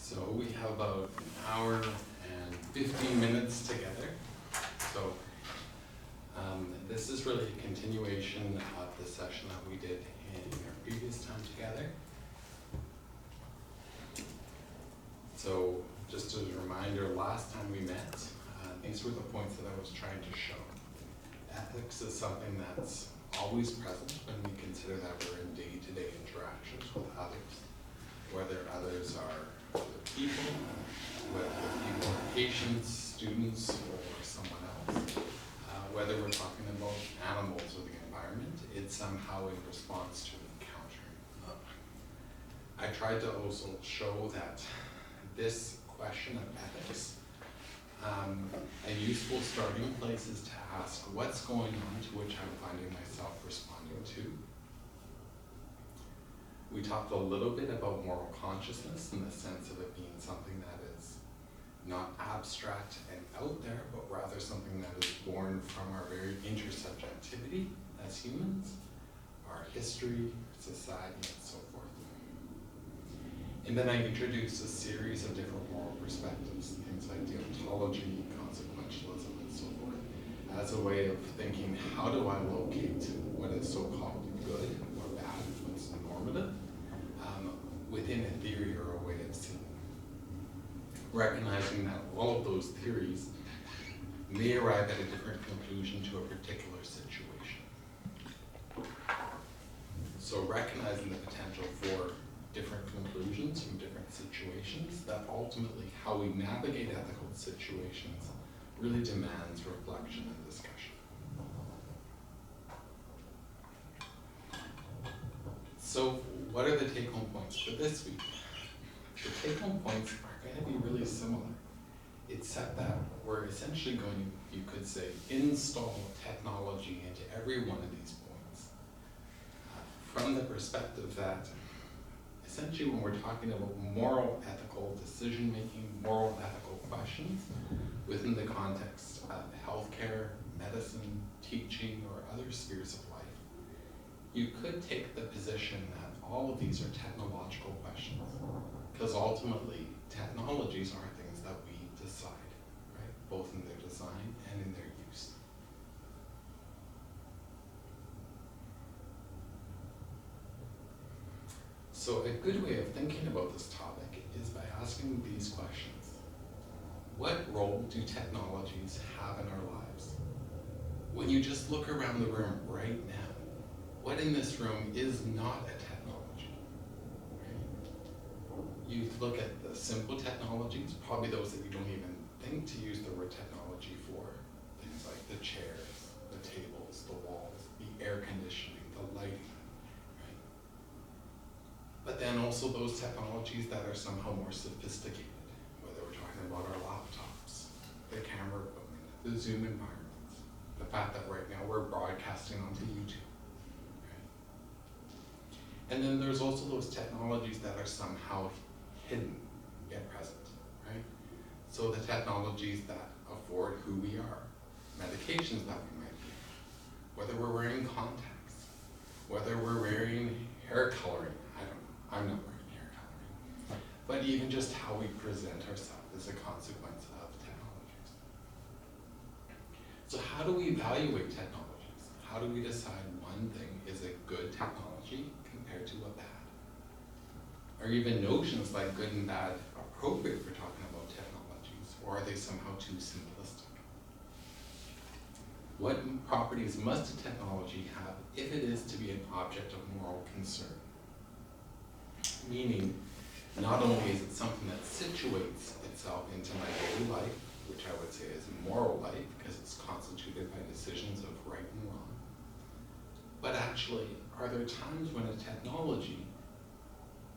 So we have about an hour and 15 minutes together. So this is really a continuation of the session that we did in our previous time together. So just as a reminder, last time we met, these were the points that I was trying to show. Ethics is something that's always present when we consider that we're in day-to-day interactions with others, whether others are other people, whether people are patients, students, or someone else, whether we're talking about animals or the environment, it's somehow in response to encountering. I tried to also show that this question of ethics, a useful starting place is to ask what's going on, to which I'm finding myself responding to. We talked a little bit about moral consciousness in the sense of it being something that is not abstract and out there, but rather something that is born from our very intersubjectivity as humans, our history, society, and so forth. And then I introduced a series of different moral perspectives, things like deontology, consequentialism, and so forth, as a way of thinking, how do I locate what is so-called good or bad, what's normative, within a theory or a way of seeing. Recognizing that all of those theories may arrive at a different conclusion to a particular situation. So recognizing the potential for different conclusions from different situations, that ultimately how we navigate ethical situations really demands reflection and discussion. So what are the take-home points for this week? The take-home points are going to be really similar. It's that we're essentially going, you could say, install technology into every one of these points from the perspective that essentially when we're talking about moral ethical decision-making, moral ethical questions within the context of healthcare, medicine, teaching, or other spheres of life, you could take the position that all of these are technological questions, because ultimately technologies are things that we decide, right? Both in their design and in their use. So a good way of thinking about this topic is by asking these questions. What role do technologies have in our lives? When you just look around the room right now, what in this room is not a technology? Right? You look at the simple technologies, probably those that you don't even think to use the word technology for, things like the chairs, the tables, the walls, the air conditioning, the lighting. But then also those technologies that are somehow more sophisticated, whether we're talking about our laptops, the camera equipment, the Zoom environments, the fact that right now we're broadcasting onto YouTube. Right? And then there's also those technologies that are somehow hidden yet present, right? So the technologies that afford who we are, medications that we might be, whether we're wearing contacts, whether we're wearing hair coloring, I'm not wearing hair coloring, but even just how we present ourselves is a consequence of technologies. So how do we evaluate technologies? How do we decide one thing is a good technology compared to a bad? Are even notions like good and bad appropriate for talking about technologies, or are they somehow too simplistic? What properties must a technology have if it is to be an object of moral concern? Meaning, not only is it something that situates itself into my daily life, which I would say is moral life, because it's constituted by decisions of right and wrong, but actually, are there times when a technology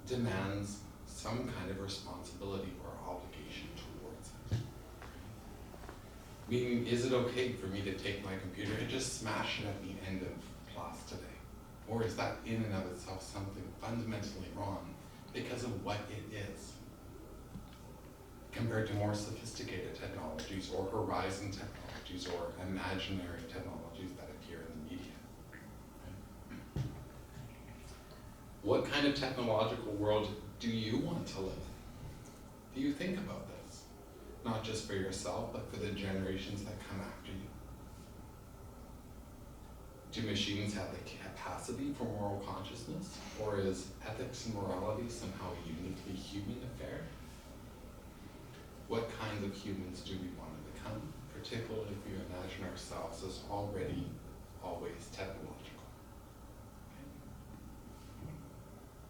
demands some kind of responsibility or obligation towards it? Meaning, is it okay for me to take my computer and just smash it at the end of class today? Or is that in and of itself something fundamentally wrong because of what it is, compared to more sophisticated technologies or horizon technologies or imaginary technologies that appear in the media? What kind of technological world do you want to live in? Do you think about this? Not just for yourself, but for the generations that come after you. Do machines have the capacity for moral consciousness, or is ethics and morality somehow a uniquely human affair? What kinds of humans do we want to become, particularly if we imagine ourselves as already always technological?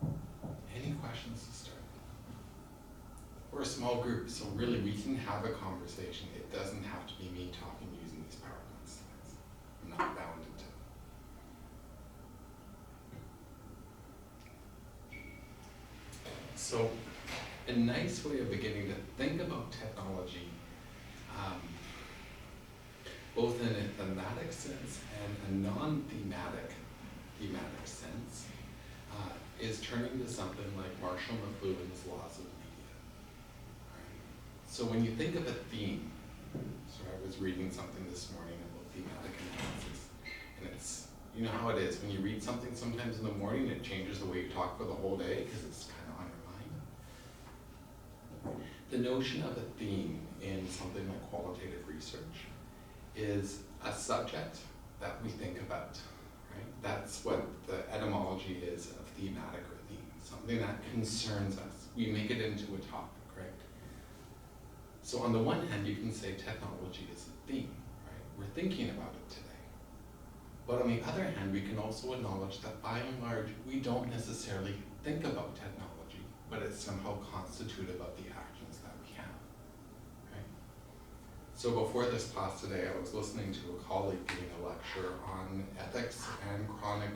Okay. Any questions to start? We're a small group, so really we can have a conversation. It doesn't have to be me talking using these PowerPoint slides. I'm not bound to. So a nice way of beginning to think about technology, both in a thematic sense and a non-thematic sense, is turning to something like Marshall McLuhan's laws of media. Right? So when you think of a theme, so I was reading something this morning about thematic analysis, and it's, you know how it is, when you read something sometimes in the morning, it changes the way you talk for the whole day, because it's kind of on your mind. The notion of a theme in something like qualitative research is a subject that we think about, right? That's what the etymology is of thematic or theme, something that concerns us. We make it into a topic, right? So on the one hand, you can say technology is a theme, right? We're thinking about it today. But on the other hand, we can also acknowledge that by and large, we don't necessarily think about technology, but it's somehow constitutive of the actions that we have, right? So before this class today, I was listening to a colleague giving a lecture on ethics and chronic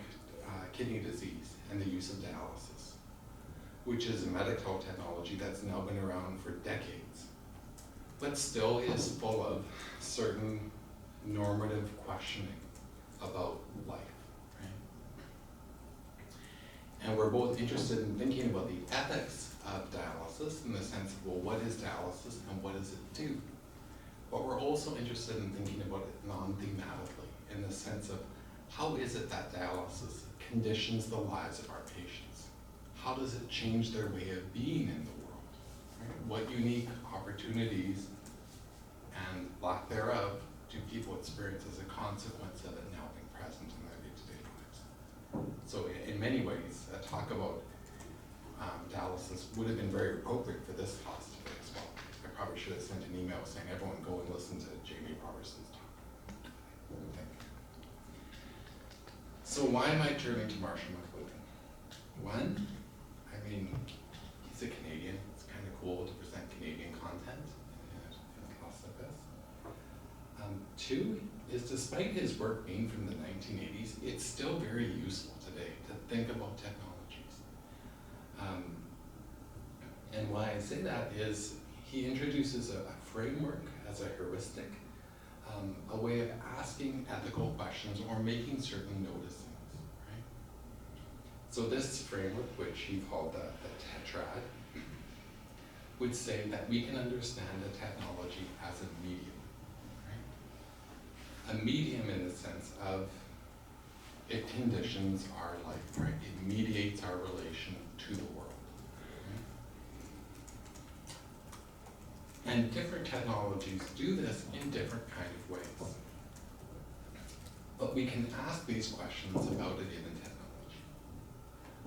kidney disease and the use of dialysis, which is a medical technology that's now been around for decades, but still is full of certain normative questioning about life, right? And we're both interested in thinking about the ethics of dialysis in the sense of, well, what is dialysis and what does it do? But we're also interested in thinking about it non-thematically in the sense of how is it that dialysis conditions the lives of our patients? How does it change their way of being in the world? Right? What unique opportunities and lack thereof do people experience as a consequence of it now being present in their day-to-day lives? So in many ways, a talk about dialysis would have been very appropriate for this class today as well. I probably should have sent an email saying, everyone go and listen to Jamie Robertson's talk. So why am I turning to Marshall McLuhan? One, I mean, he's a Canadian. It's kind of cool to present Canadian content in a class like this. Two is despite his work being from the 1980s, it's still very useful today to think about technologies. And why I say that is he introduces a framework as a heuristic, a way of asking ethical questions or making certain noticings, right? So this framework, which he called the tetrad, would say that we can understand a technology as a medium. A medium in the sense of it conditions our life, right? It mediates our relation to the world. Right? And different technologies do this in different kind of ways. But we can ask these questions about a given technology.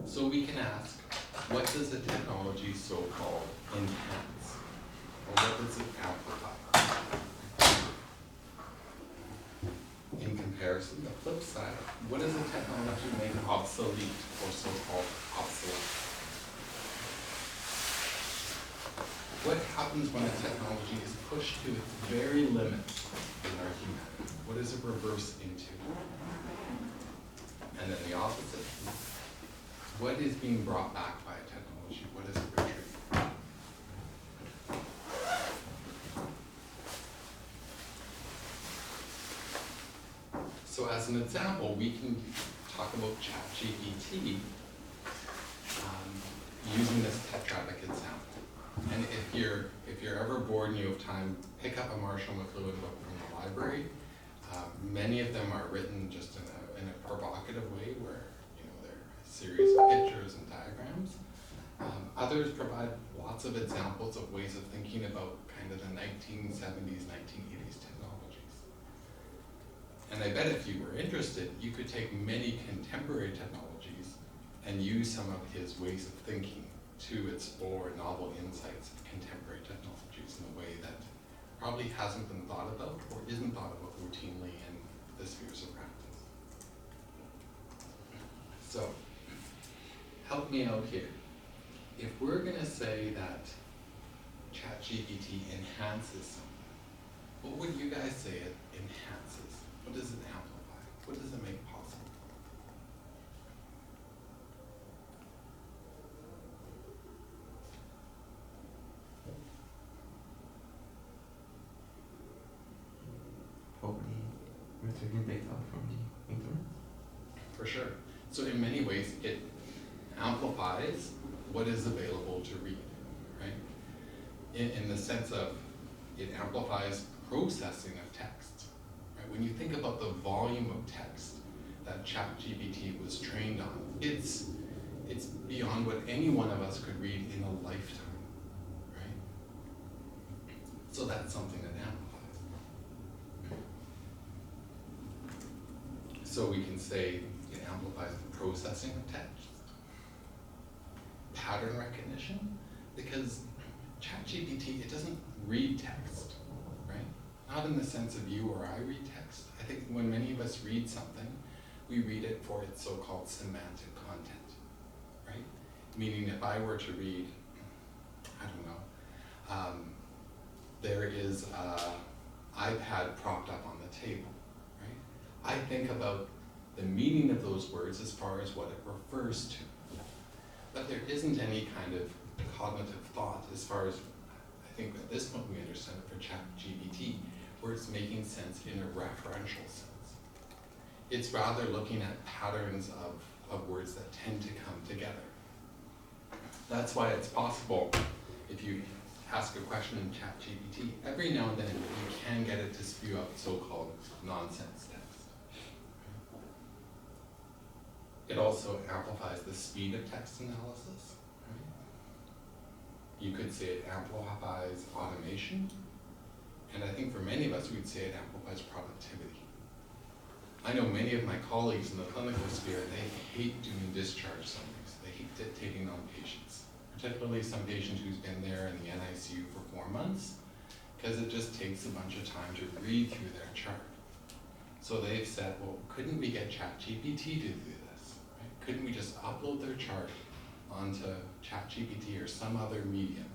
So we can ask, what does a technology so-called enhance? Or what does it amplify? In comparison, the flip side, what does a technology make obsolete or so-called obsolete? What happens when a technology is pushed to its very limits in our humanity? What does it reverse into? And then the opposite. What is being brought back by a technology? What does it retreat? So as an example, we can talk about ChatGPT using this tetradic example. And if you're ever bored and you have time, pick up a Marshall McLuhan book from the library. Many of them are written just in a provocative way, where there are a series of pictures and diagrams. Others provide lots of examples of ways of thinking about kind of the 1970s, 1980s technologies. And I bet if you were interested, you could take many contemporary technologies and use some of his ways of thinking to explore novel insights of contemporary technologies in a way that probably hasn't been thought about or isn't thought about routinely in the spheres of practice. So, help me out here. If we're going to say that ChatGPT enhances something, what would you guys say it enhances? What does it amplify? What does it make possible? Probably retrieving data from the internet. For sure. So in many ways, it amplifies what is available to read, right? In the sense of it amplifies processing of text, right? When you think about the volume of text that ChatGPT was trained on, it's beyond what any one of us could read in a lifetime, right? So that's something that amplifies. So we can say it amplifies the processing of text, pattern recognition, because ChatGPT, it doesn't read text, right? Not in the sense of you or I read text. I think when many of us read something, we read it for its so-called semantic content, right? Meaning if I were to read, I don't know, there is an iPad propped up on the table, right? I think about the meaning of those words as far as what it refers to. But there isn't any kind of cognitive thought as far as, I think at this point we understand it for ChatGPT, where it's making sense in a referential sense. It's rather looking at patterns of words that tend to come together. That's why it's possible, if you ask a question in ChatGPT, every now and then you can get it to spew out so-called nonsense text. It also amplifies the speed of text analysis. Right? You could say it amplifies automation, and I think for many of us, we'd say it amplifies productivity. I know many of my colleagues in the clinical sphere, they hate doing discharge summaries. They hate dictating on patients, particularly some patient who's been there in the NICU for 4 months, because it just takes a bunch of time to read through their chart. So they've said, well, couldn't we get ChatGPT to do this? Right? Couldn't we just upload their chart onto ChatGPT or some other medium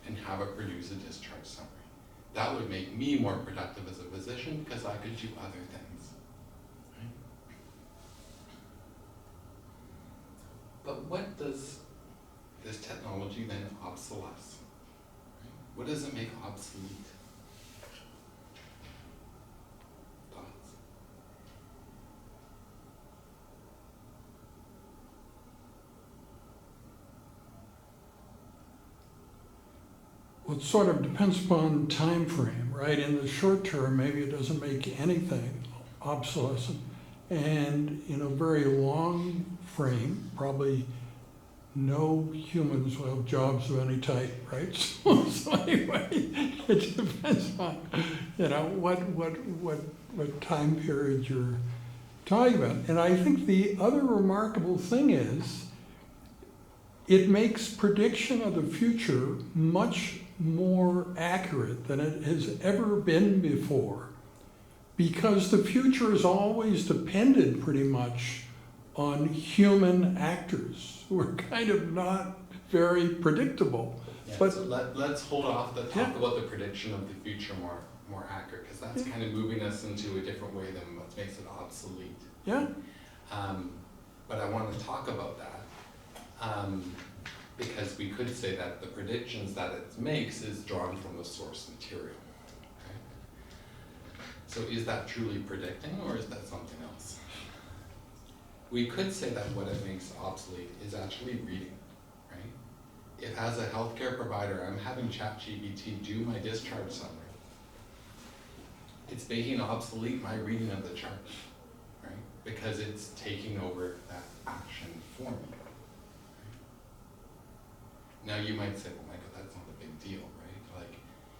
and have it produce a discharge summary? That would make me more productive as a physician because I could do other things. Right? But what does this technology then obsolesce? Right? What does it make obsolete? Thoughts? Well, it sort of depends upon time frame, right? In the short term, maybe it doesn't make anything obsolescent. And in a very long frame, probably no humans will have jobs of any type, right? So anyway, it depends on, what time period you're talking about. And I think the other remarkable thing is it makes prediction of the future much more accurate than it has ever been before, because the future is always dependent pretty much on human actors who are kind of not very predictable. Yeah, but so let's hold off to talk about the prediction of the future more accurate, because that's kind of moving us into a different way than what makes it obsolete. Yeah. But I want to talk about that because we could say that the predictions that it makes is drawn from the source material. Okay? So is that truly predicting, or is that something else? We could say that what it makes obsolete is actually reading, right? If as a healthcare provider, I'm having ChatGPT do my discharge summary, it's making obsolete my reading of the chart, right? Because it's taking over that action for me. Now you might say, well, Michael, that's not a big deal, right? Like,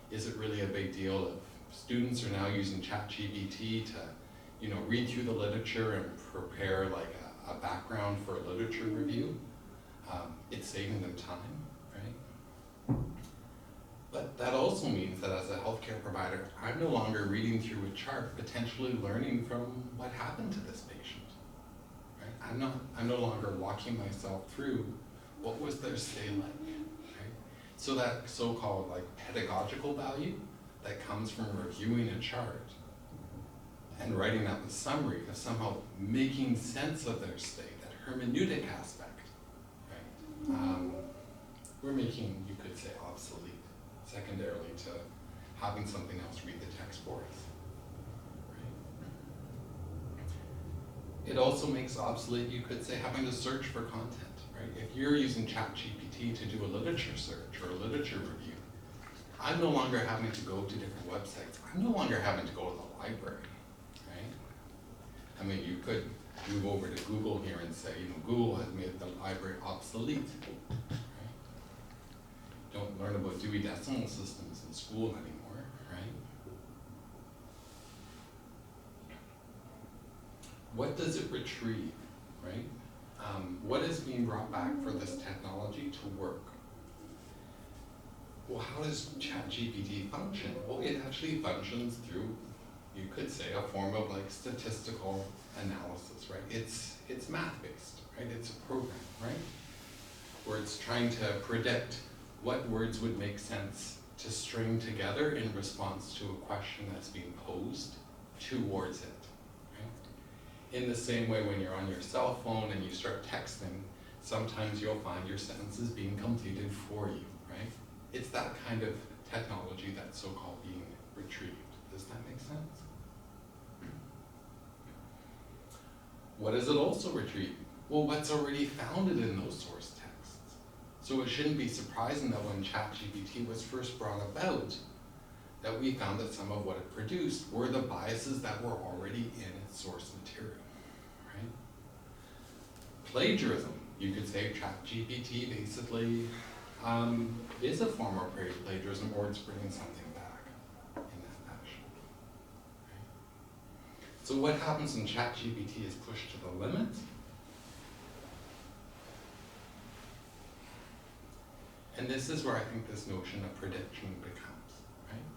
is it really a big deal if students are now using ChatGPT to, you know, read through the literature and prepare like a background for a literature review? It's saving them time, right? But that also means that as a healthcare provider, I'm no longer reading through a chart, potentially learning from what happened to this patient, right? I'm no longer walking myself through what was their stay like, right? So that so-called like pedagogical value that comes from reviewing a chart and writing out the summary of somehow making sense of their stay, that hermeneutic aspect, right? We're making, you could say, obsolete, secondarily to having something else read the text for us, right? It also makes obsolete, you could say, having to search for content, right? If you're using ChatGPT to do a literature search or a literature review, I'm no longer having to go to different websites. I'm no longer having to go to the library, right? I mean, you could move over to Google here and say, you know, Google has made the library obsolete, right? Don't learn about Dewey Decimal Systems in school anymore, right? What does it retrieve, right? What is being brought back for this technology to work? Well, how does ChatGPT function? Well, it actually functions through, you could say, a form of like statistical analysis, right? It's math-based, right? It's a program, right? Where it's trying to predict what words would make sense to string together in response to a question that's being posed towards it, right? In the same way, when you're on your cell phone and you start texting, sometimes you'll find your sentences being completed for you, right? It's that kind of technology that's so-called being retrieved. Does that make sense? What does it also retrieve? Well, what's already founded in those source texts. So it shouldn't be surprising that when ChatGPT was first brought about, that we found that some of what it produced were the biases that were already in its source material, right? Plagiarism, you could say ChatGPT basically is a form of plagiarism, or it's bringing something back in that fashion, right? So what happens when ChatGPT is pushed to the limit? And this is where I think this notion of prediction becomes, right?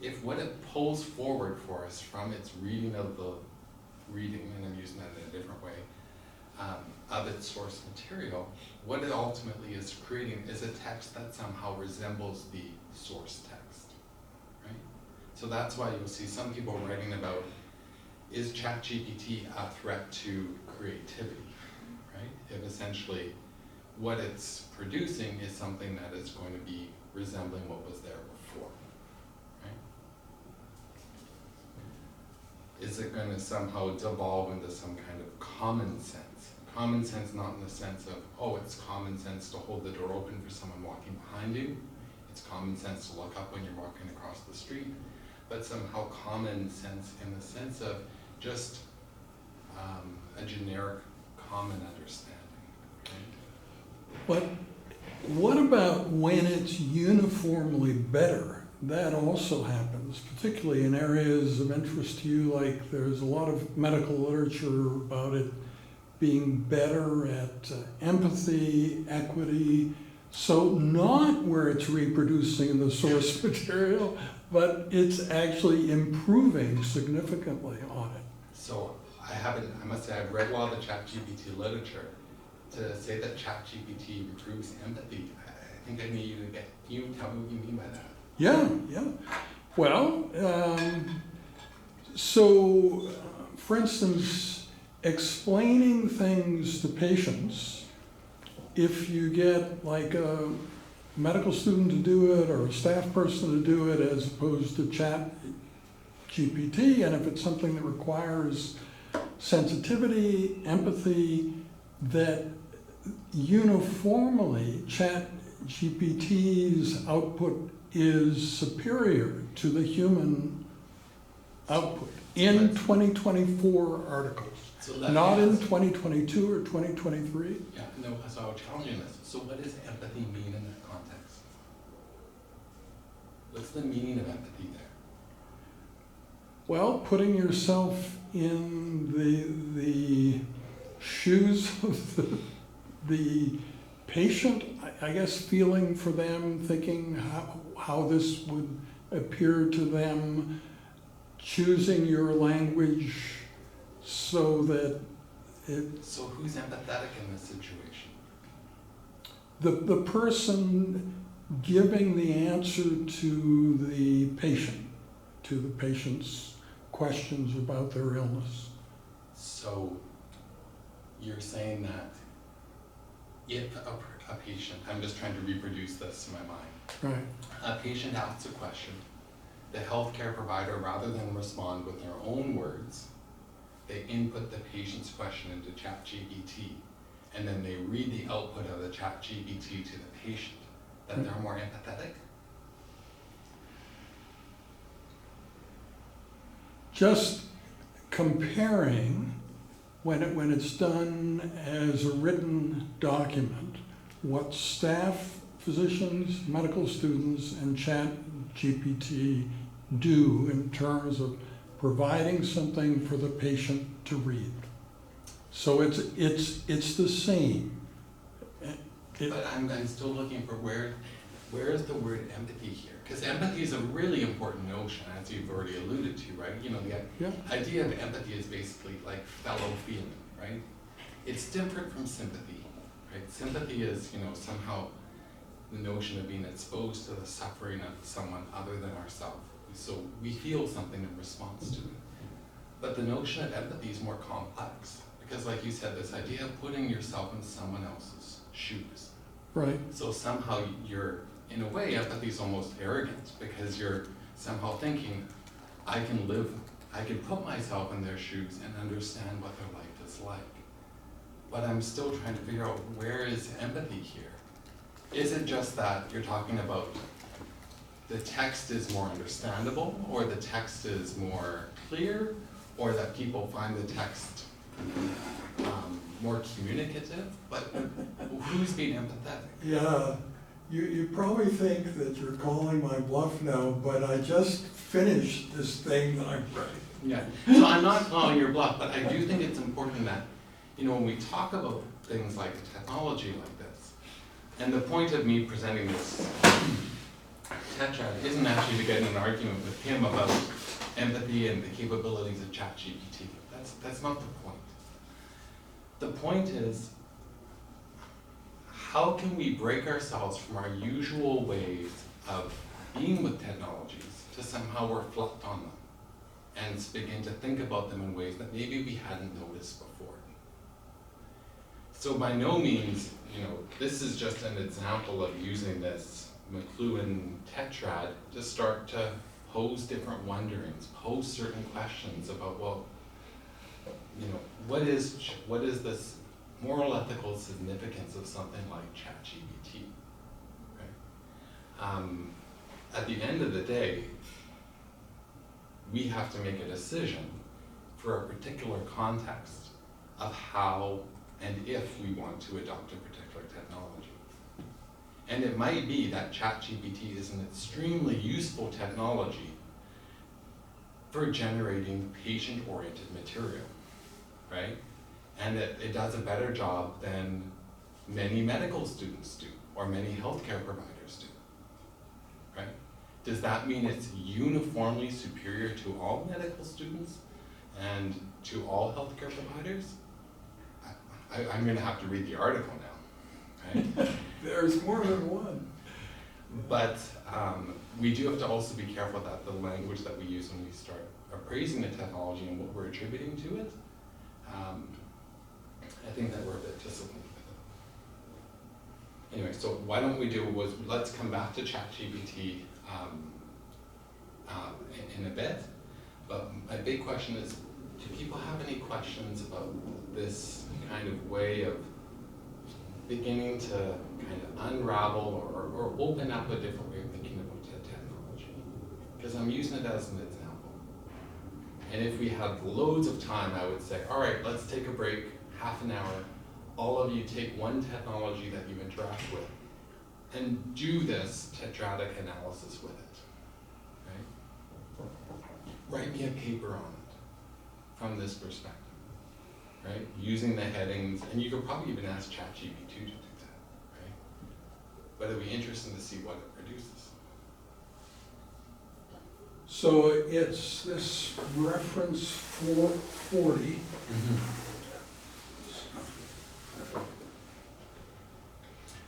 If what it pulls forward for us from its reading of the reading, and I'm using that in a different way, of its source material, what it ultimately is creating is a text that somehow resembles the source text, right? So that's why you'll see some people writing about, is ChatGPT a threat to creativity, right? If essentially what it's producing is something that is going to be resembling what was there before, right? Is it going to somehow devolve into some kind of common sense? Common sense not in the sense of, oh, it's common sense to hold the door open for someone walking behind you. It's common sense to look up when you're walking across the street, but somehow common sense in the sense of just a generic common understanding, right? But what about when it's uniformly better? That also happens, particularly in areas of interest to you, like there's a lot of medical literature about it being better at empathy, equity, so not where it's reproducing the source material, but it's actually improving significantly on it. So I must say I've read a lot of the ChatGPT literature. To say that ChatGPT improves empathy, I think I need you to can you tell me what you mean by that? Yeah. Well, so for instance, explaining things to patients, if you get like a medical student to do it or a staff person to do it as opposed to ChatGPT, and if it's something that requires sensitivity, empathy, that uniformly ChatGPT's output is superior to the human output in 2024 articles. So let Not me in ask- 2022 or 2023? Yeah, no, so I'll challenge you on this. So what does empathy mean in that context? What's the meaning of empathy there? Well, putting yourself in the shoes of the patient, I guess feeling for them, thinking how this would appear to them, choosing your language so that So who's empathetic in this situation? the person giving the answer to the patient's questions about their illness. So you're saying that if a patient, I'm just trying to reproduce this in my mind, Right. a patient asks a question, the healthcare provider, rather than respond with their own words, they input the patient's question into ChatGPT, and then they read the output of the ChatGPT to the patient, that they're more empathetic? Just comparing, when it's done as a written document, what staff, physicians, medical students, and ChatGPT do in terms of providing something for the patient to read. So it's the same. But I'm still looking for where is the word empathy here? Because empathy is a really important notion, as you've already alluded to, right? You know, the Yeah. idea of empathy is basically like fellow feeling, right? It's different from sympathy, right? Sympathy is, you know, somehow the notion of being exposed to the suffering of someone other than ourselves. So we feel something in response to it. But the notion of empathy is more complex, because like you said, this idea of putting yourself in someone else's shoes. Right. So somehow you're, in a way, empathy is almost arrogant, because you're somehow thinking, I can put myself in their shoes and understand what their life is like. But I'm still trying to figure out, where is empathy here? Is it just that you're talking about the text is more understandable, or the text is more clear, or that people find the text more communicative? But who's being empathetic? Yeah, you probably think that you're calling my bluff now, but I just finished this thing that I'm writing. Yeah, so I'm not calling your bluff, but I do think it's important that, you know, when we talk about things like technology like this, and the point of me presenting this tetrad isn't actually to get in an argument with him about empathy and the capabilities of ChatGPT. That's not the point. The point is, how can we break ourselves from our usual ways of being with technologies to somehow reflect on them and begin to think about them in ways that maybe we hadn't noticed before? So by no means, you know, this is just an example of using this McLuhan tetrad to start to pose different wonderings, pose certain questions about, well, you know, what is this moral ethical significance of something like ChatGPT, right? At the end of the day, we have to make a decision for a particular context of how and if we want to adopt a particular technology. And it might be that ChatGPT is an extremely useful technology for generating patient-oriented material, right? And it does a better job than many medical students do, or many healthcare providers do, right? Does that mean it's uniformly superior to all medical students and to all healthcare providers? I'm gonna have to read the article now, right? There's more than one. But we do have to also be careful that the language that we use when we start appraising the technology and what we're attributing to it, I think that we're a bit disciplined with it. Anyway, so why don't we let's come back to ChatGPT in a bit. But my big question is, do people have any questions about this kind of way of beginning to kind of unravel or open up a different way of thinking about technology? Because I'm using it as an example. And if we had loads of time, I would say, all right, let's take a break, half an hour. All of you take one technology that you interact with and do this tetradic analysis with it, right? Write me a paper on it from this perspective, right? Using the headings, and you could probably even ask ChatGPT to do that, right? But it'd be interesting to see what it produces. So it's this reference 440.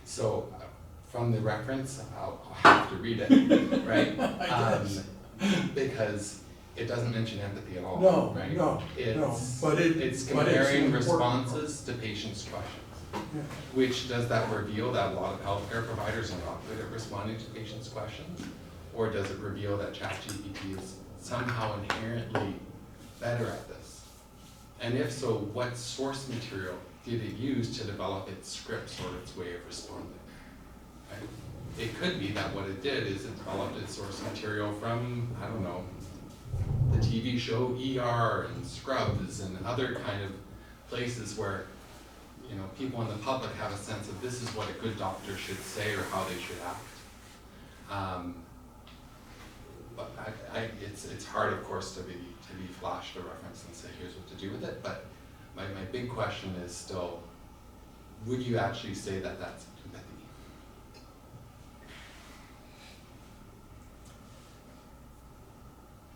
So from the reference, I'll have to read it, right? I guess. Because it doesn't mention empathy at all, No, right? no, It's, but it's but it's comparing an important responses to patients' questions. Yeah. Which, does that reveal that a lot of healthcare providers are not good at responding to patients' questions? Or does it reveal that ChatGPT is somehow inherently better at this? And if so, what source material did it use to develop its scripts or its way of responding? Right? It could be that what it did is it developed its source material from, I don't know, the TV show ER and Scrubs and other kind of places where, you know, people in the public have a sense of this is what a good doctor should say or how they should act. But it's hard, of course, to be flashed a reference and say here's what to do with it. But my big question is still, would you actually say that that's empathy?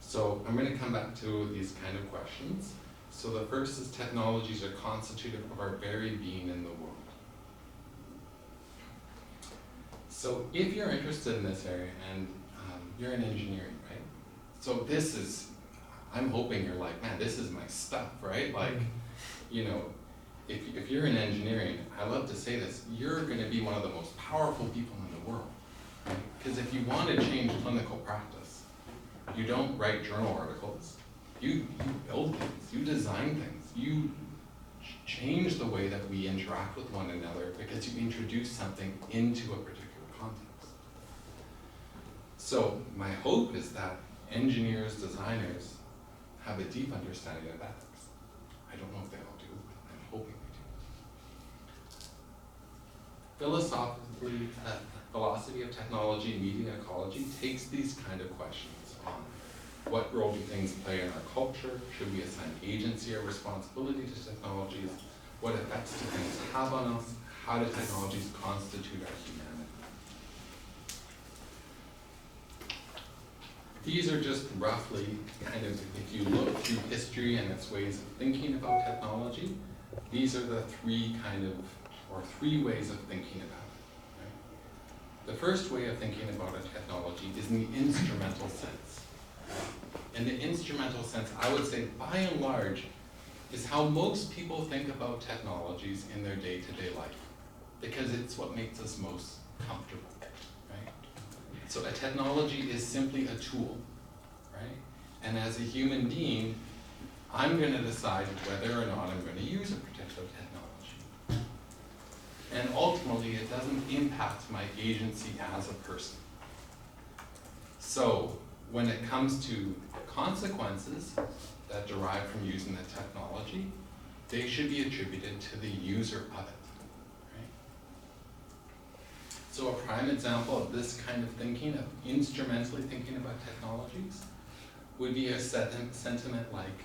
So I'm going to come back to these kind of questions. So the first is, technologies are constitutive of our very being in the world. So if you're interested in this area and you're in engineering, right? So this is, I'm hoping you're like, man, this is my stuff, right? Like, you know, if you're in engineering, I love to say this, you're going to be one of the most powerful people in the world, right? Because if you want to change clinical practice, you don't write journal articles, you build things, you design things, you change the way that we interact with one another because you introduce something into a particular context. So my hope is that engineers, designers have a deep understanding of ethics. I don't know if they all do, but I'm hoping they do. Philosophically, philosophy of technology, media ecology takes these kind of questions on. What role do things play in our culture? Should we assign agency or responsibility to technologies? What effects do things have on us? How do technologies constitute our humanity? These are just roughly kind of, if you look through history and its ways of thinking about technology, these are the three ways of thinking about it. Right? The first way of thinking about a technology is in the instrumental sense. In the instrumental sense, I would say, by and large, is how most people think about technologies in their day-to-day life, because it's what makes us most comfortable, right? So a technology is simply a tool, right? And as a human being, I'm going to decide whether or not I'm going to use a particular technology. And ultimately, it doesn't impact my agency as a person. So when it comes to consequences that derive from using the technology, they should be attributed to the user of it. Right? So a prime example of this kind of thinking, of instrumentally thinking about technologies, would be a sentiment like,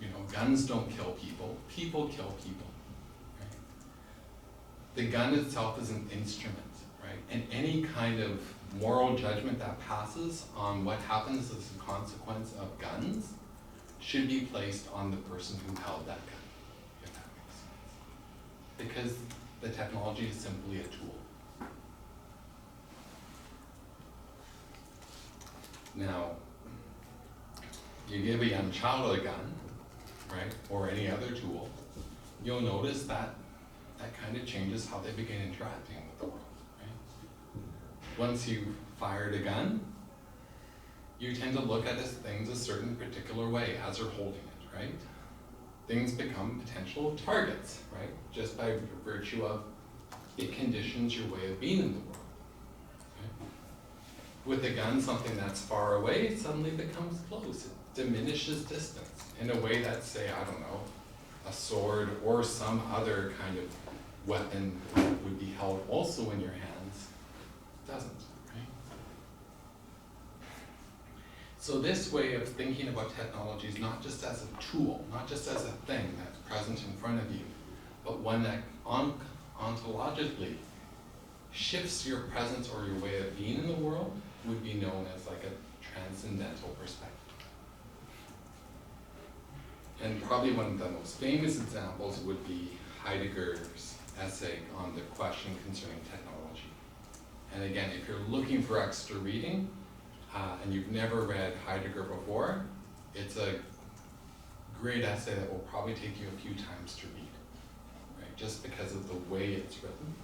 you know, guns don't kill people, people kill people. Right? The gun itself is an instrument, right? And any kind of moral judgment that passes on what happens as a consequence of guns should be placed on the person who held that gun, if that makes sense. Because the technology is simply a tool. Now, you give a young child a gun, right, or any other tool, you'll notice that that kind of changes how they begin interacting with the world. Once you've fired a gun, you tend to look at things a certain particular way as you're holding it, right? Things become potential targets, right? Just by virtue of it conditions your way of being in the world. Okay? With a gun, something that's far away suddenly becomes close. It diminishes distance in a way that, say, I don't know, a sword or some other kind of weapon would be held also in your hands, doesn't, right? So this way of thinking about technology is not just as a tool, not just as a thing that's present in front of you, but one that ontologically shifts your presence or your way of being in the world would be known as like a transcendental perspective. And probably one of the most famous examples would be Heidegger's essay on the question concerning technology. And again, if you're looking for extra reading, and you've never read Heidegger before, it's a great essay that will probably take you a few times to read, right? Just because of the way it's written,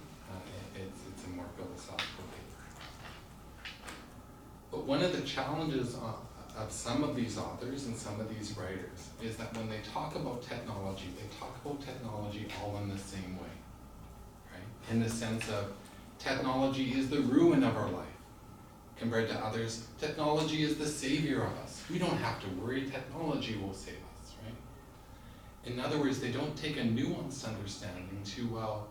it's a more philosophical paper. But one of the challenges of some of these authors and some of these writers is that when they talk about technology, they talk about technology all in the same way, right? In the sense of technology is the ruin of our life. Compared to others, technology is the savior of us. We don't have to worry, technology will save us, right? In other words, they don't take a nuanced understanding to, well,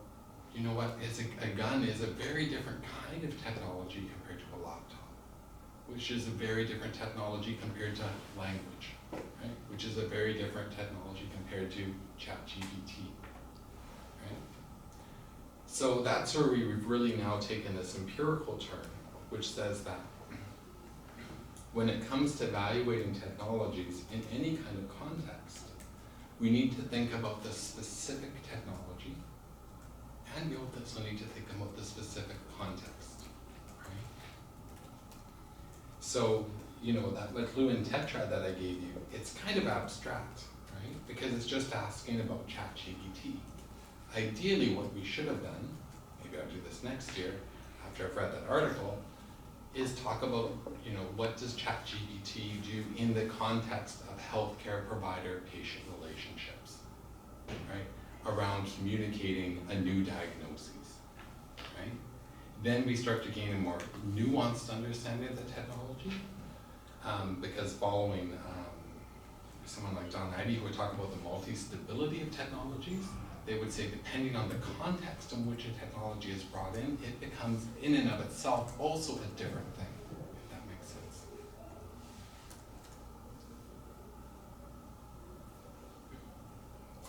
you know what, a gun is a very different kind of technology compared to a laptop, which is a very different technology compared to language, right? Which is a very different technology compared to ChatGPT, right? So that's where we've really now taken this empirical turn, which says that when it comes to evaluating technologies in any kind of context, we need to think about the specific technology, and we also need to think about the specific context, right? So, you know, that McLuhan tetrad that I gave you, it's kind of abstract, right? Because it's just asking about ChatGPT. Ideally, what we should have done, maybe I'll do this next year, after I've read that article, is talk about, you know, what does ChatGPT do in the context of healthcare provider-patient relationships, right? Around communicating a new diagnosis, right? Then we start to gain a more nuanced understanding of the technology, because following someone like Don Idy, who would talk about the multi-stability of technologies, they would say depending on the context in which a technology is brought in, it becomes in and of itself also a different thing, if that makes sense.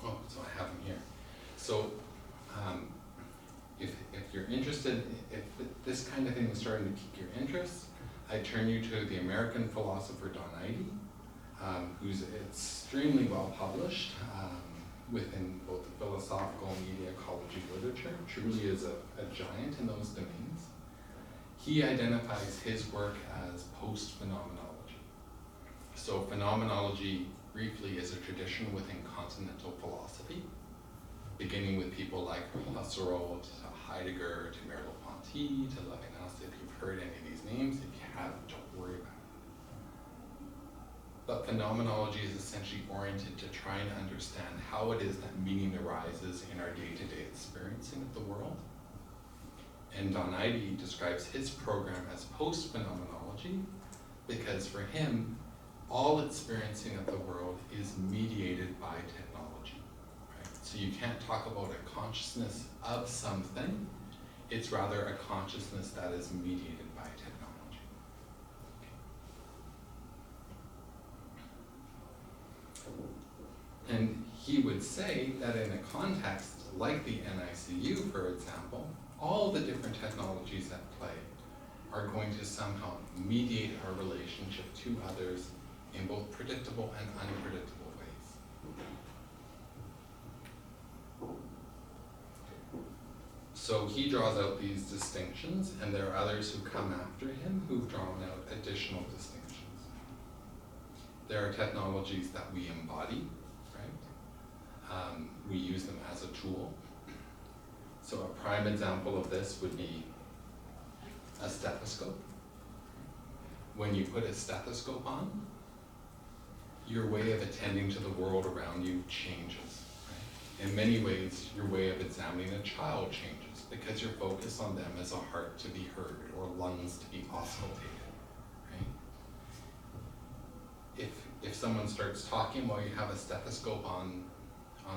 Oh, so I have them here. So if you're interested, if this kind of thing is starting to pique your interest, I turn you to the American philosopher Don Idy, who's extremely well published within both the philosophical and media ecology literature, truly is a giant in those domains. He identifies his work as post-phenomenology. So phenomenology, briefly, is a tradition within continental philosophy, beginning with people like Husserl, to Heidegger, to Merleau-Ponty, to Levinas. If you've heard any of these names, if you haven't, don't worry about it. But phenomenology is essentially oriented to trying to understand how it is that meaning arises in our day-to-day experiencing of the world. And Don Idy describes his program as post-phenomenology because for him, all experiencing of the world is mediated by technology, right? So you can't talk about a consciousness of something, it's rather a consciousness that is mediated by technology. And he would say that in a context like the NICU, for example, all the different technologies at play are going to somehow mediate our relationship to others in both predictable and unpredictable ways. So he draws out these distinctions, and there are others who come after him who've drawn out additional distinctions. There are technologies that we embody, right? We use them as a tool. So a prime example of this would be a stethoscope. When you put a stethoscope on, your way of attending to the world around you changes. Right? In many ways, your way of examining a child changes because you're focused on them as a heart to be heard or lungs to be auscultated. if someone starts talking while you have a stethoscope on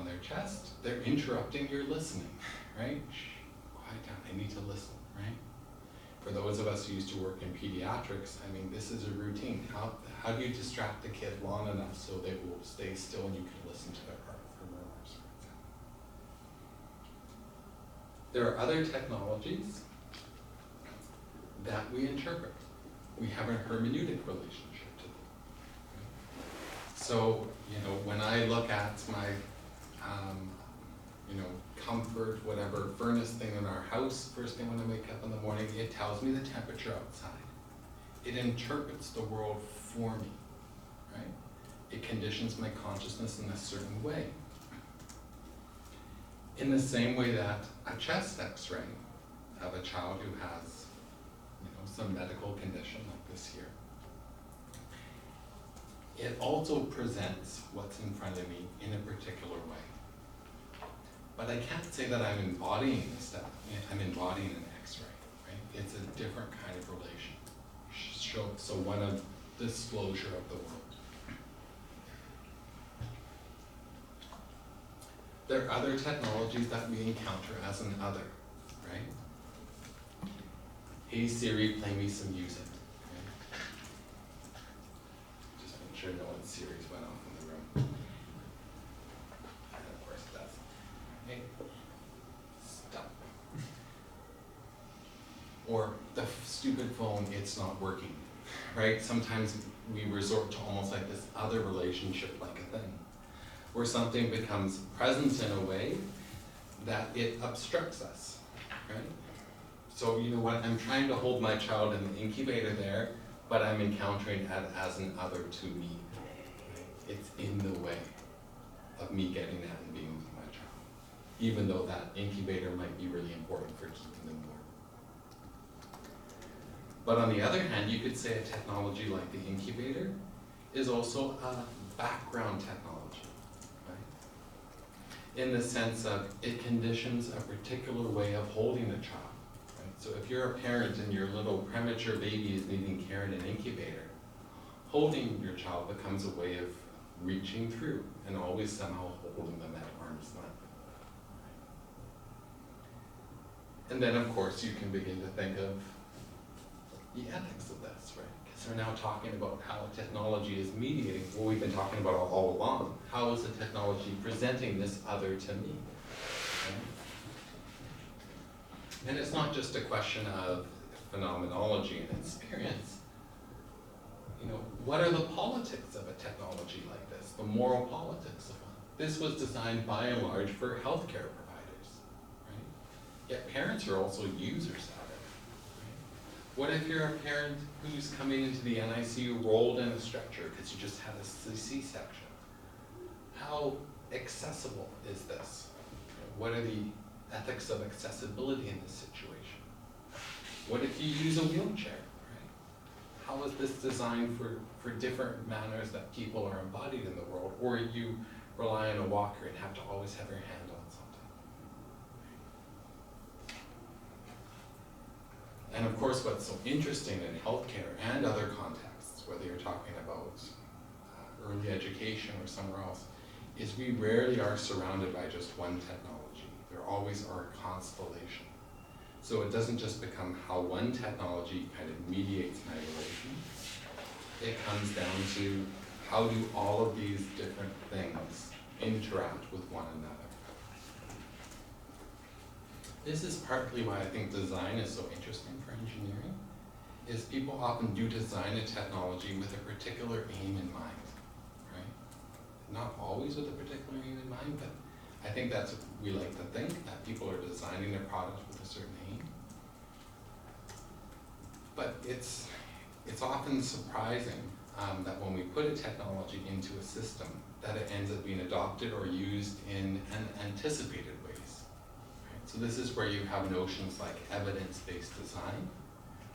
their chest, they're interrupting your listening, right? Shh, quiet down, I need to listen, right? For those of us who used to work in pediatrics, I mean, this is a routine. How do you distract the kid long enough so they will stay still and you can listen to their heart for murmurs, for example? There are other technologies that we interpret. We have a hermeneutic relationship to them. Right? So, when I look at my, comfort, whatever, furnace thing in our house, first thing when I wake up in the morning, it tells me the temperature outside. It interprets the world for me, right? It conditions my consciousness in a certain way. In the same way that a chest x-ray of a child who has, some medical condition like this here, it also presents what's in front of me in a particular way. But I can't say that I'm embodying this stuff. I'm embodying an x-ray, right? It's a different kind of relation. So one of disclosure of the world. There are other technologies that we encounter as an other, right? Hey Siri, play me some music. Okay? Just make sure no one's Siri's went off in the room. And of course it does. Hey, stop. Or the stupid phone, it's not working, right? Sometimes we resort to almost like this other relationship like a thing, where something becomes present in a way that it obstructs us, right? So you know what, I'm trying to hold my child in the incubator there, but I'm encountering it as an other to me. Right? It's in the way of me getting that and being with my child, even though that incubator might be really important for keeping them warm. But on the other hand, you could say a technology like the incubator is also a background technology, right? In the sense of it conditions a particular way of holding a child. So if you're a parent and your little premature baby is needing care in an incubator, holding your child becomes a way of reaching through and always somehow holding them at arm's length. And then of course you can begin to think of the ethics of this, right? Because we're now talking about how technology is mediating what we've been talking about all along. How is the technology presenting this other to me? Right? And it's not just a question of phenomenology and experience. What are the politics of a technology like this? The moral politics of one. This was designed by and large for healthcare providers, right? Yet parents are also users of it. Right? What if you're a parent who's coming into the NICU rolled in a stretcher because you just had a C-section? How accessible is this? What are the ethics of accessibility in this situation? What if you use a wheelchair, right? How is this designed for different manners that people are embodied in the world? Or you rely on a walker and have to always have your hand on something. And of course, what's so interesting in healthcare and other contexts, whether you're talking about early education or somewhere else, is we rarely are surrounded by just one technology. There always are a constellation. So it doesn't just become how one technology kind of mediates my relation. It comes down to how do all of these different things interact with one another. This is partly why I think design is so interesting for engineering, is people often do design a technology with a particular aim in mind, right? Not always with a particular aim in mind, but I think that's what we like to think, that people are designing their products with a certain aim. But it's often surprising that when we put a technology into a system, that it ends up being adopted or used in anticipated ways. Right? So this is where you have notions like evidence-based design,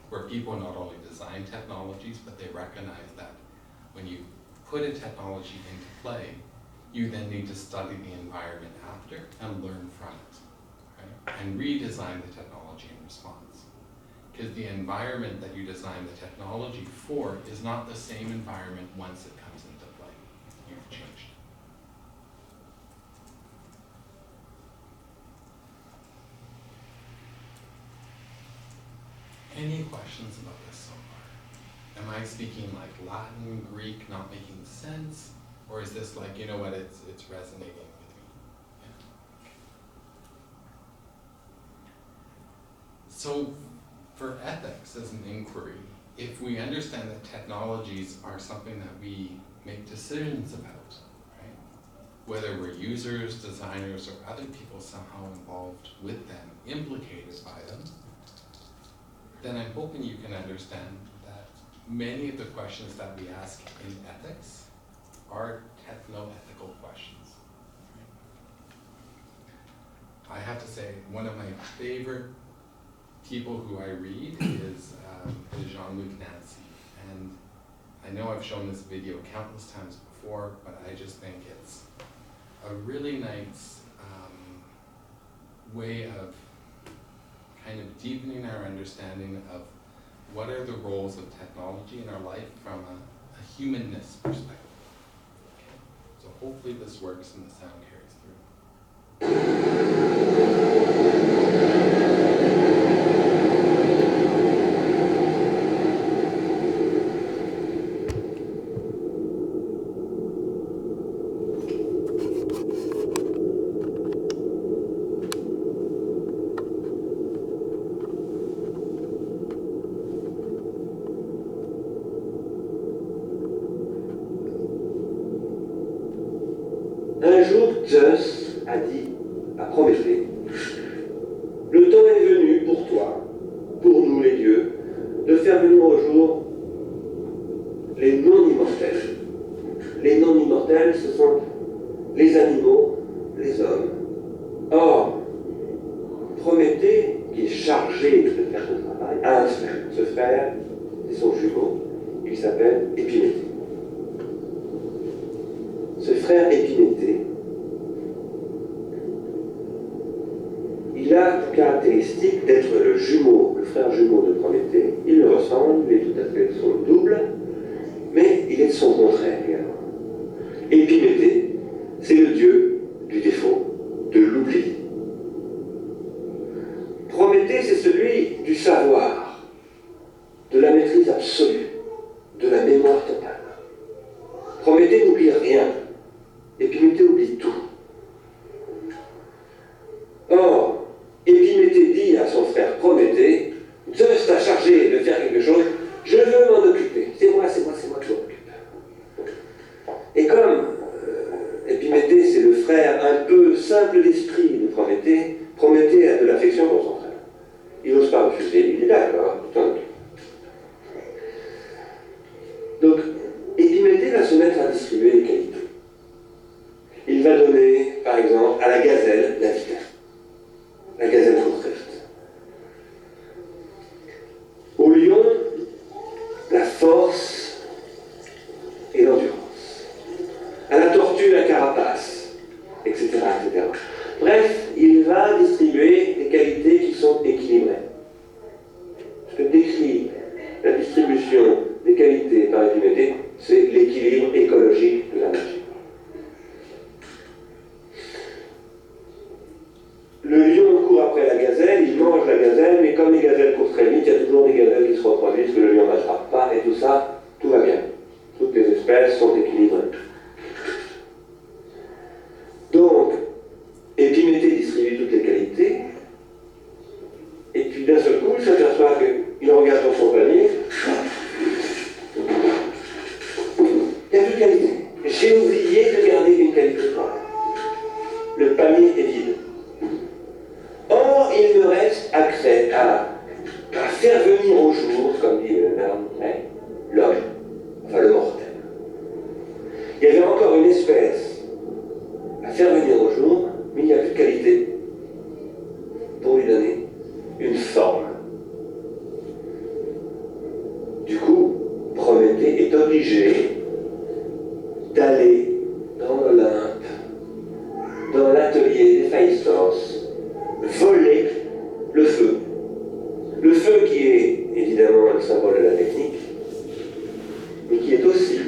where people not only design technologies, but they recognize that when you put a technology into play, you then need to study the environment after and learn from it, right? And redesign the technology in response. Because the environment that you design the technology for is not the same environment once it comes into play. any questions about this so far? Am I speaking like Latin, Greek, not making sense? Or is this like, you know what, it's resonating with me? Yeah. So for ethics as an inquiry, if we understand that technologies are something that we make decisions about, right? Whether we're users, designers, or other people somehow involved with them, implicated by them, then I'm hoping you can understand that many of the questions that we ask in ethics are techno-ethical questions. I have to say, one of my favorite people who I read is Jean-Luc Nancy. And I know I've shown this video countless times before, but I just think it's a really nice way of kind of deepening our understanding of what are the roles of technology in our life from a humanness perspective. Okay. So hopefully this works and the sound carries through. Un jour, Zeus a dit à Prométhée, le temps est venu pour toi, pour nous les dieux, de faire venir au jour les non-immortels. Les non-immortels, ce sont les animaux, les hommes. Or, Prométhée, qui est chargé de faire ce travail, a un frère. Ce frère, c'est son jumeau, il s'appelle Épiméthée. Ce frère Épiméthée, il a pour caractéristique d'être le jumeau, le frère jumeau de Prométhée. Il le ressemble, il est tout à fait de son double, mais il est de son contraire également. Épiméthée, c'est le dieu du défaut, de l'oubli. Prométhée, c'est celui du savoir, de la maîtrise absolue, de la mémoire totale. Prométhée n'oublie rien. Épiméthée oublie tout. Or, Épiméthée dit à son frère Prométhée, Zeus t'a chargé de faire quelque chose, je veux m'en occuper. C'est moi qui m'en occupe. Et comme Épiméthée, c'est le frère un peu simple d'esprit de Prométhée, Prométhée a de l'affection pour son frère. Il n'ose pas refuser, il est d'accord. Donc, Épiméthée va se mettre à distribuer les qualités. Il va donner, par exemple, à la gazelle la vitesse, la gazelle courte. Au lion, la force et l'endurance. À la tortue, la carapace, etc., etc. Bref, il va distribuer des qualités qui sont équilibrées. Ce que décrit la distribution des qualités par Épiméthée, c'est l'équilibre écologique de la nature. Le lion court après la gazelle, il mange la gazelle, mais comme les gazelles courent très vite, il y a toujours des gazelles qui se reproduisent, que le lion n'attrape pas, et tout ça, tout va bien. Toutes les espèces sont équilibrées. Donc, Épiméthée distribue toutes les qualités, et puis d'un seul coup, il s'aperçoit qu'il regarde dans son panier, il n'y a plus de qualité. J'ai oublié de garder une qualité. Le panier est vide. Or, il me reste à faire venir au jour, comme dit l'homme, enfin le mortel. Il y avait encore une espèce à faire venir au jour, mais il n'y a plus de qualité pour lui donner une forme. Du coup, Prométhée est obligé d'aller dans l'Olympe, dans l'atelier d'Héphaïstos, voler le feu. Le feu qui est évidemment le symbole de la technique, mais qui est aussi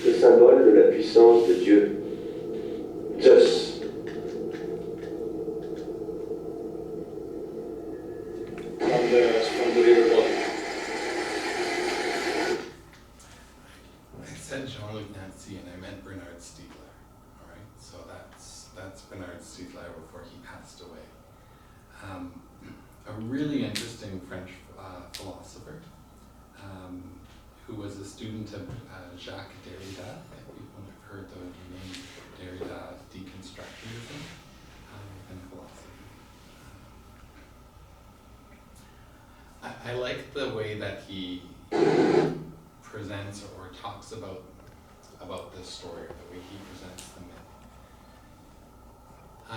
le symbole de la puissance de Dieu, Zeus. From the river bottom. said Jean-Luc Nancy and I meant Bernard Stiegler, all right? So that's Bernard Stiegler before he passed away. A really interesting French philosopher who was a student of Jacques Derrida. If people have heard the name Derrida, deconstructionism and philosophy. I like the way that he presents or talks about this story, or the way he presents the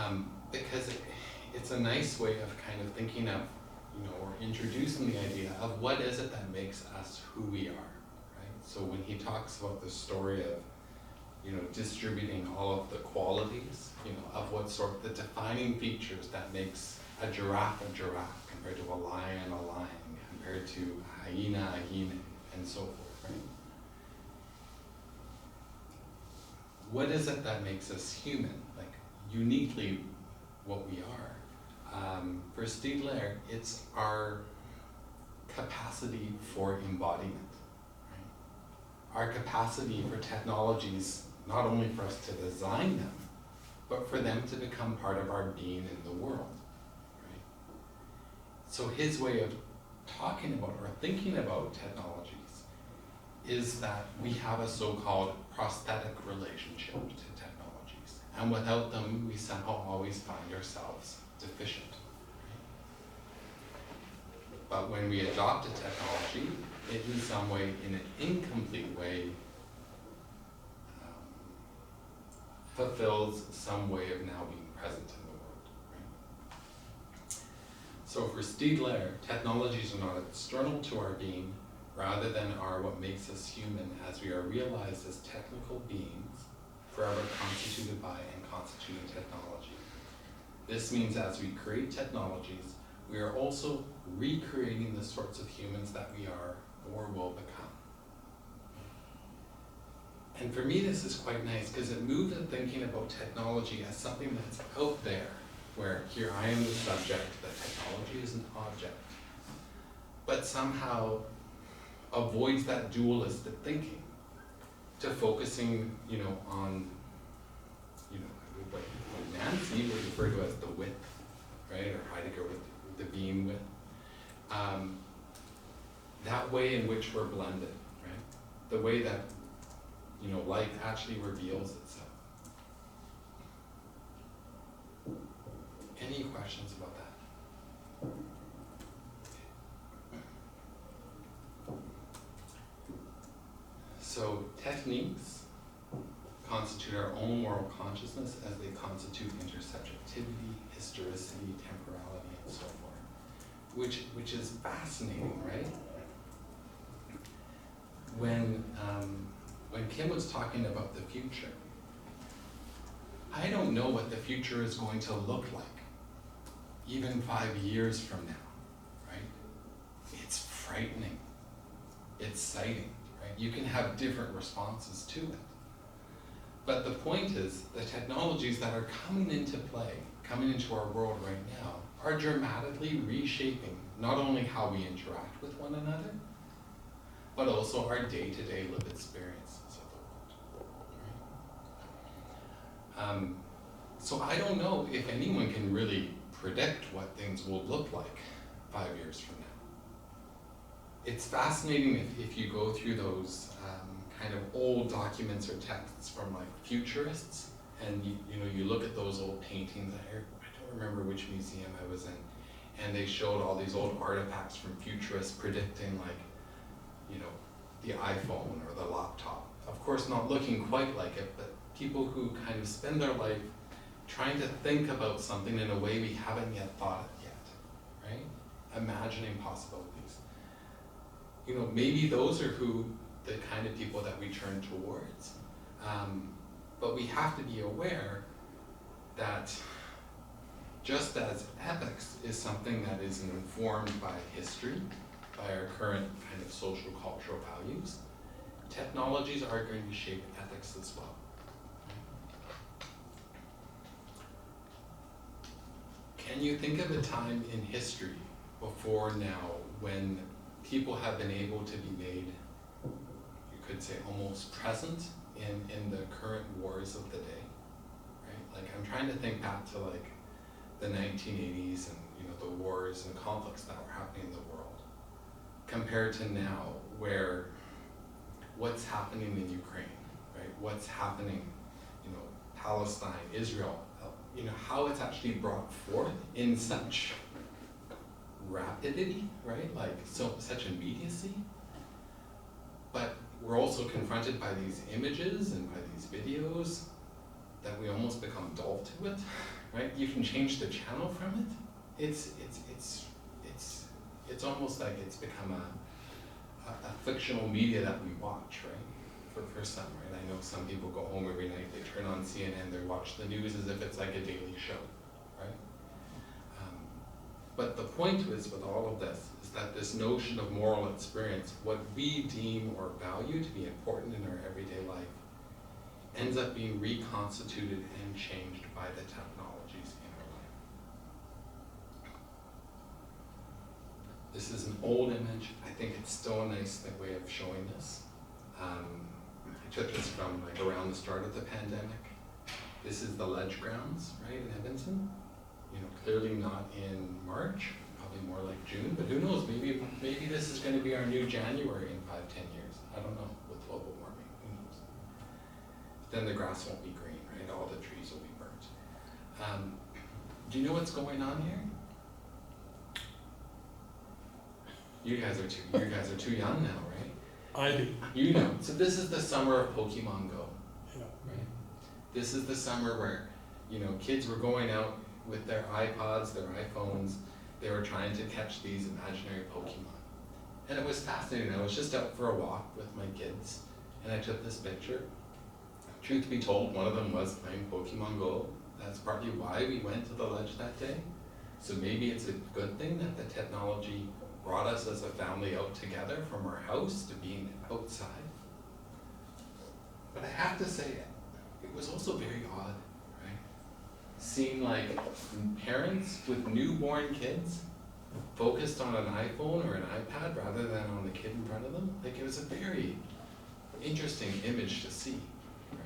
myth. Because it's a nice way of kind of thinking of, or introducing the idea of what is it that makes us who we are, right? So when he talks about the story of, distributing all of the qualities, of what sort, the defining features that makes a giraffe compared to a lion, compared to a hyena, and so forth, right? What is it that makes us human, like uniquely what we are? For Stiegler, it's our capacity for embodiment, right? Our capacity for technologies, not only for us to design them, but for them to become part of our being in the world, right? So his way of talking about or thinking about technologies is that we have a so-called prosthetic relationship to technologies, and without them, we somehow always find ourselves deficient. But when we adopt a technology, it in some way, in an incomplete way, fulfills some way of now being present in the world. Right? So for Stiegler, technologies are not external to our being, rather than are what makes us human, as we are realized as technical beings, forever constituted by and constituting technology. This means as we create technologies, we are also recreating the sorts of humans that we are or will become. And for me, this is quite nice because it moves in thinking about technology as something that's out there, where here I am the subject, that technology is an object, but somehow avoids that dualistic thinking to focusing, on, what Nancy would refer to as the width, right, or Heidegger with the being width. That way in which we're blended, right? The way that, life actually reveals itself. Any questions about that? So techniques constitute our own moral consciousness as they constitute intersubjectivity, historicity, temporality, and so forth, which is fascinating, right? When Kim was talking about the future, I don't know what the future is going to look like, even 5 years from now, right? It's frightening, it's exciting, right? You can have different responses to it. But the point is, the technologies that are coming into play, coming into our world right now, are dramatically reshaping not only how we interact with one another, but also our day-to-day lived experiences of the world. Right? So I don't know if anyone can really predict what things will look like 5 years from now. It's fascinating if you go through those kind of old documents or texts from like futurists, and you look at those old paintings. I don't remember which museum I was in, and they showed all these old artifacts from futurists predicting like, the iPhone or the laptop. Of course, not looking quite like it, but people who kind of spend their life trying to think about something in a way we haven't yet thought it yet, right? Imagining possibilities. Maybe those are the kind of people that we turn towards. But we have to be aware that just as ethics is something that is informed by history, by our current kind of social cultural values, technologies are going to shape ethics as well. Can you think of a time in history before now when people have been able to be made, you could say, almost present in the current wars of the day, right? Like, I'm trying to think back to like the 1980s and, you know, the wars and conflicts that were happening in the world, compared to now, where what's happening in Ukraine, right? What's happening, you know, Palestine, Israel, you know, how it's actually brought forth in such rapidity, right? Like, such immediacy. But we're also confronted by these images and by these videos that we almost become dull to it, right? You can change the channel from it. It's almost like it's become a fictional media that we watch, right? For some, right? I know some people go home every night, they turn on CNN, they watch the news as if it's like a daily show, right? But the point is, with all of this, is that this notion of moral experience, what we deem or value to be important in our everyday life, ends up being reconstituted and changed by the technologies in our life. This is an old image. I think it's still a nice way of showing this. I took this from like around the start of the pandemic. This is the ledge grounds, right, in Edmonton. You know, clearly not in March, probably more like June, but who knows, maybe this is going to be our new January in 5-10 years. I don't know, with global warming, who knows. Then the grass won't be green, right? All the trees will be burnt. Do you know what's going on here? You guys are too young now, right? I do. You know. So this is the summer of Pokemon Go. Yeah. Right? This is the summer where, you know, kids were going out with their iPods, their iPhones. They were trying to catch these imaginary Pokemon. And it was fascinating. I was just out for a walk with my kids, and I took this picture. Truth be told, one of them was playing Pokemon Go. That's partly why we went to the ledge that day. So maybe it's a good thing that the technology brought us as a family out together from our house to being outside. But I have to say, it was also very odd, right? Seeing like parents with newborn kids focused on an iPhone or an iPad rather than on the kid in front of them. Like, it was a very interesting image to see, right?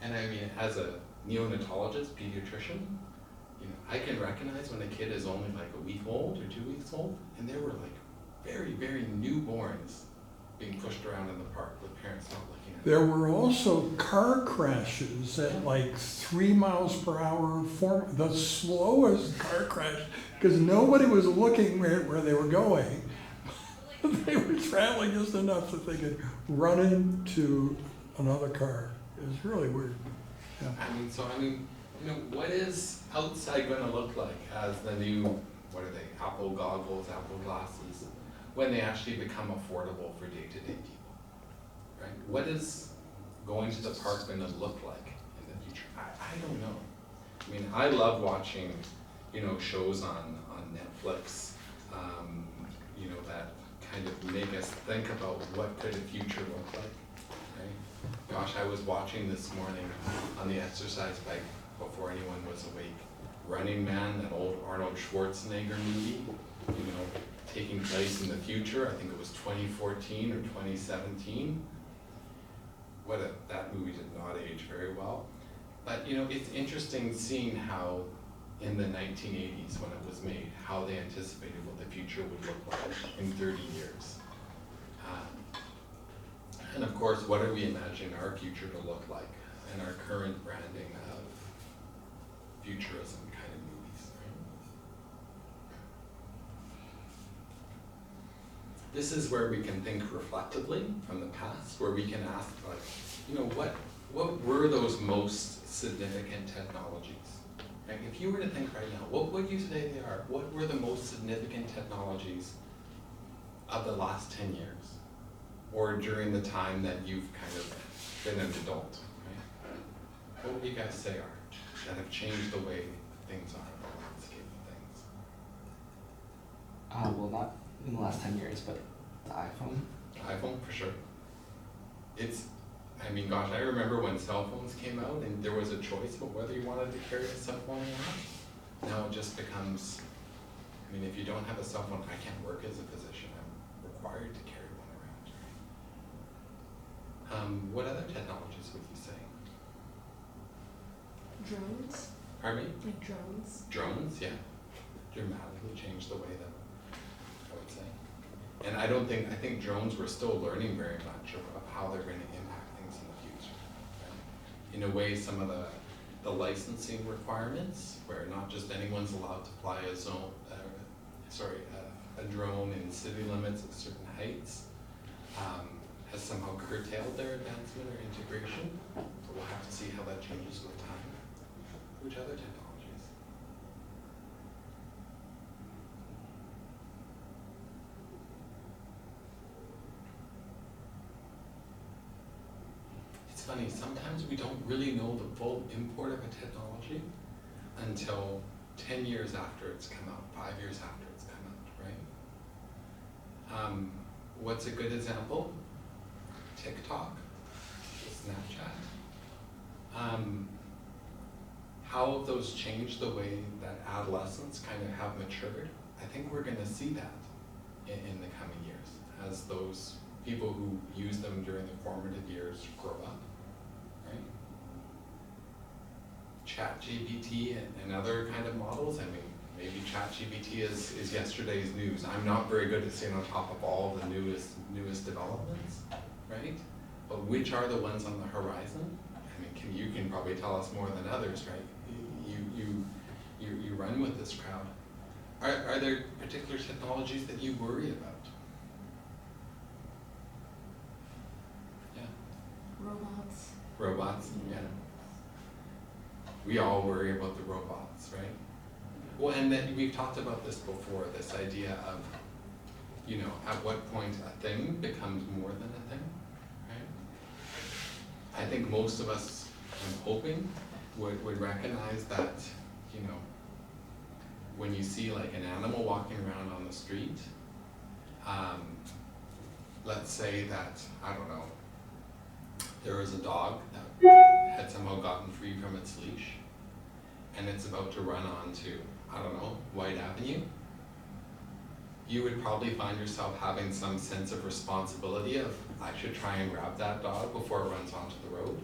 And I mean, as a neonatologist, pediatrician, you know, I can recognize when a kid is only like a week old or 2 weeks old, and there were like very, very newborns being pushed around in the park with parents not looking at them. There were also car crashes at like 3 miles per hour, the slowest car crash, because nobody was looking where they were going. They were traveling just enough that they could run into another car. It was really weird. Yeah. I mean, you know, what is outside going to look like as the new, what are they, Apple goggles, Apple glasses, when they actually become affordable for day-to-day people, right? What is going to the park going to look like in the future? I don't know. I mean, I love watching, you know, shows on Netflix, you know, that kind of make us think about what could a future look like, right? Gosh, I was watching this morning on the exercise bike before anyone was awake, Running Man, that old Arnold Schwarzenegger movie, you know, taking place in the future. I think it was 2014 or 2017. That movie did not age very well. But, you know, it's interesting seeing how in the 1980s when it was made, how they anticipated what the future would look like in 30 years. And of course, what are we imagining our future to look like and our current branding of futurism kind of movies, right? This is where we can think reflectively from the past, where we can ask, like, you know, what were those most significant technologies? Right? If you were to think right now, what would you say they are? What were the most significant technologies of the last 10 years? Or during the time that you've kind of been an adult, right? What would you guys say are that have changed the way things are, the landscape of things? Well, not in the last 10 years, but the iPhone. iPhone, for sure. I mean, gosh, I remember when cell phones came out and there was a choice about whether you wanted to carry a cell phone or not. Now it just becomes, I mean, if you don't have a cell phone, I can't work as a physician. I'm required to carry one around. What other technologies would you say? Drones? Pardon me? Like drones? Drones, yeah. Dramatically changed the way that, I would say. And I think drones, we're still learning very much of how they're going to impact things in the future. Right? In a way, some of the licensing requirements, where not just anyone's allowed to fly a drone in city limits at certain heights, has somehow curtailed their advancement or integration. But we'll have to see how that changes with time. Which other technologies? It's funny, sometimes we don't really know the full import of a technology until 10 years after it's come out, 5 years after it's come out, right? What's a good example? TikTok, Snapchat. How have those changed the way that adolescents kind of have matured? I think we're going to see that in the coming years as those people who use them during the formative years grow up, right? ChatGPT and other kind of models, I mean, maybe ChatGPT is yesterday's news. I'm not very good at staying on top of all the newest developments, right? But which are the ones on the horizon? I mean, you can probably tell us more than others, right? You run with this crowd. Are there particular technologies that you worry about? Yeah. Robots. Robots, yeah. We all worry about the robots, right? Well, and then we've talked about this before, this idea of, at what point a thing becomes more than a thing, right? I think most of us, I'm hoping, would recognize that, when you see like an animal walking around on the street, let's say that, I don't know, there was a dog that had somehow gotten free from its leash, and it's about to run onto, I don't know, White Avenue, you would probably find yourself having some sense of responsibility of, I should try and grab that dog before it runs onto the road.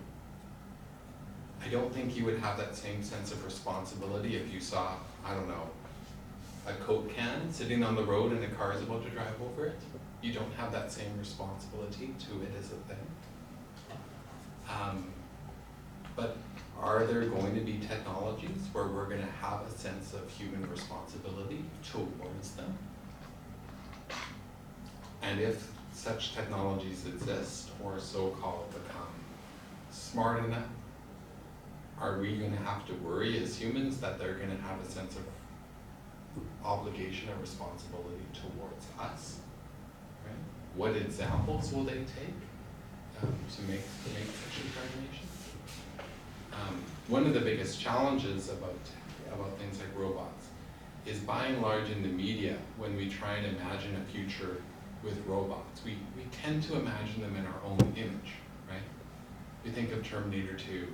I don't think you would have that same sense of responsibility if you saw, I don't know, a Coke can sitting on the road and a car is about to drive over it. You don't have that same responsibility to it as a thing. But are there going to be technologies where we're going to have a sense of human responsibility towards them? And if such technologies exist, or so-called become smart enough, are we going to have to worry as humans that they're going to have a sense of obligation or responsibility towards us? Right? What examples will they take to make such a determination? One of the biggest challenges about things like robots is, by and large, in the media, when we try and imagine a future with robots, we tend to imagine them in our own image, right? You think of Terminator 2,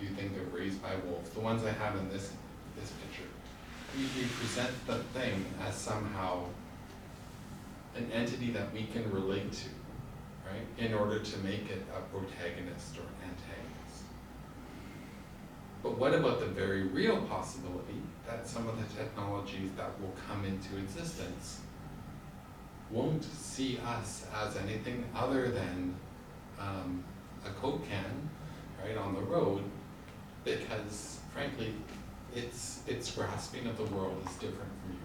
you think of Raised by Wolves, the ones I have in this picture. We present the thing as somehow an entity that we can relate to, right? In order to make it a protagonist or antagonist. But what about the very real possibility that some of the technologies that will come into existence won't see us as anything other than a Coke can, right, on the road, because frankly, its grasping of the world is different from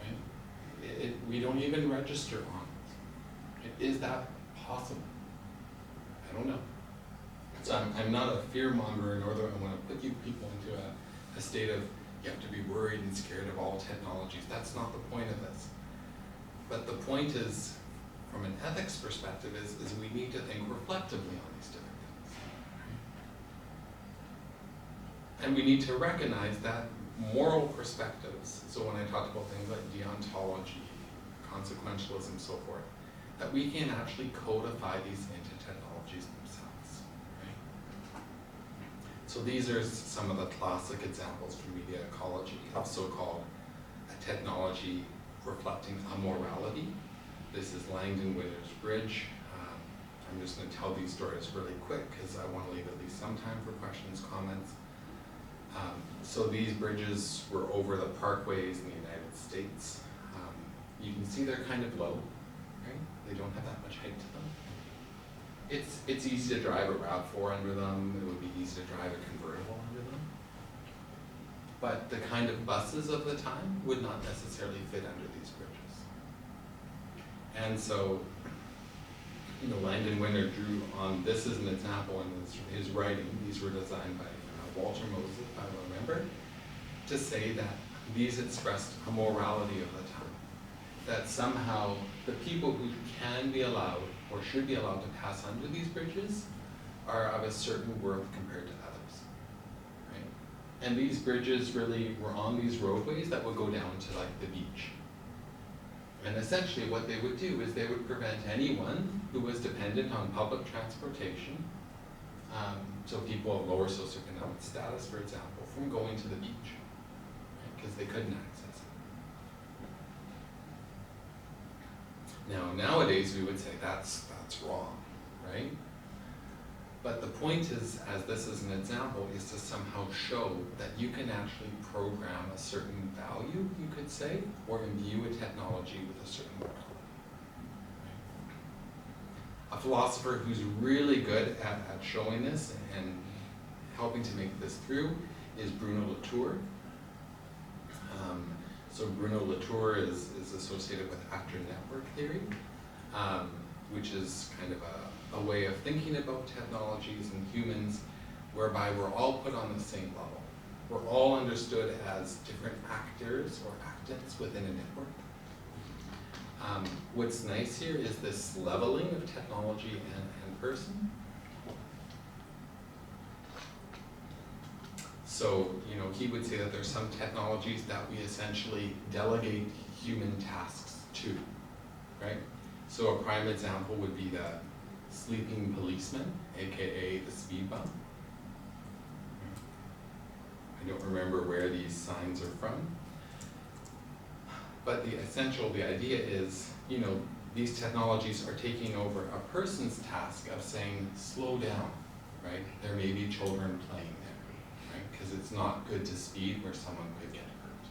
yours, right? We don't even register on it. Is that possible? I don't know. So I'm not a fear monger, nor do I want to put you people into a state of you have to be worried and scared of all technologies. That's not the point of this. But the point is, from an ethics perspective, is we need to think reflectively on these different things. Right? And we need to recognize that moral perspectives, so when I talked about things like deontology, consequentialism, so forth, that we can actually codify these into technologies themselves. Right? So these are some of the classic examples from media ecology of so-called a technology reflecting amorality. This is Langdon Withers Bridge. I'm I'm just going to tell these stories really quick because I want to leave at least some time for questions, comments. So these bridges were over the parkways in the United States. You can see they're kind of low, right? They don't have that much height to them. It's easy to drive a RAV4 under them. It would be easy to drive a convertible under them. But the kind of buses of the time would not necessarily fit under these bridges. And so, you know, Langdon Winter drew on this as an example in his writing. These were designed by Walter Moses, if I remember, to say that these expressed a morality of the time. That somehow the people who can be allowed or should be allowed to pass under these bridges are of a certain worth compared to others. Right? And these bridges really were on these roadways that would go down to like the beach. And essentially what they would do is they would prevent anyone who was dependent on public transportation, so people of lower socioeconomic status, for example, from going to the beach, because they couldn't access it. Now, nowadays we would say that's wrong, right? But the point is, as this is an example, is to somehow show that you can actually program a certain value, you could say, or imbue a technology with a certain morality. A philosopher who's really good at showing this and helping to make this through is Bruno Latour. So Bruno Latour is associated with actor network theory, which is kind of a way of thinking about technologies and humans whereby we're all put on the same level. We're all understood as different actors or actants within a network. What's nice here is this leveling of technology and person. So, you know, he would say that there's some technologies that we essentially delegate human tasks to, right? So a prime example would be the sleeping policeman, AKA the speed bump. I don't remember where these signs are from. But the idea is, you know, these technologies are taking over a person's task of saying, slow down, right? There may be children playing there, right? Because it's not good to speed where someone could get hurt.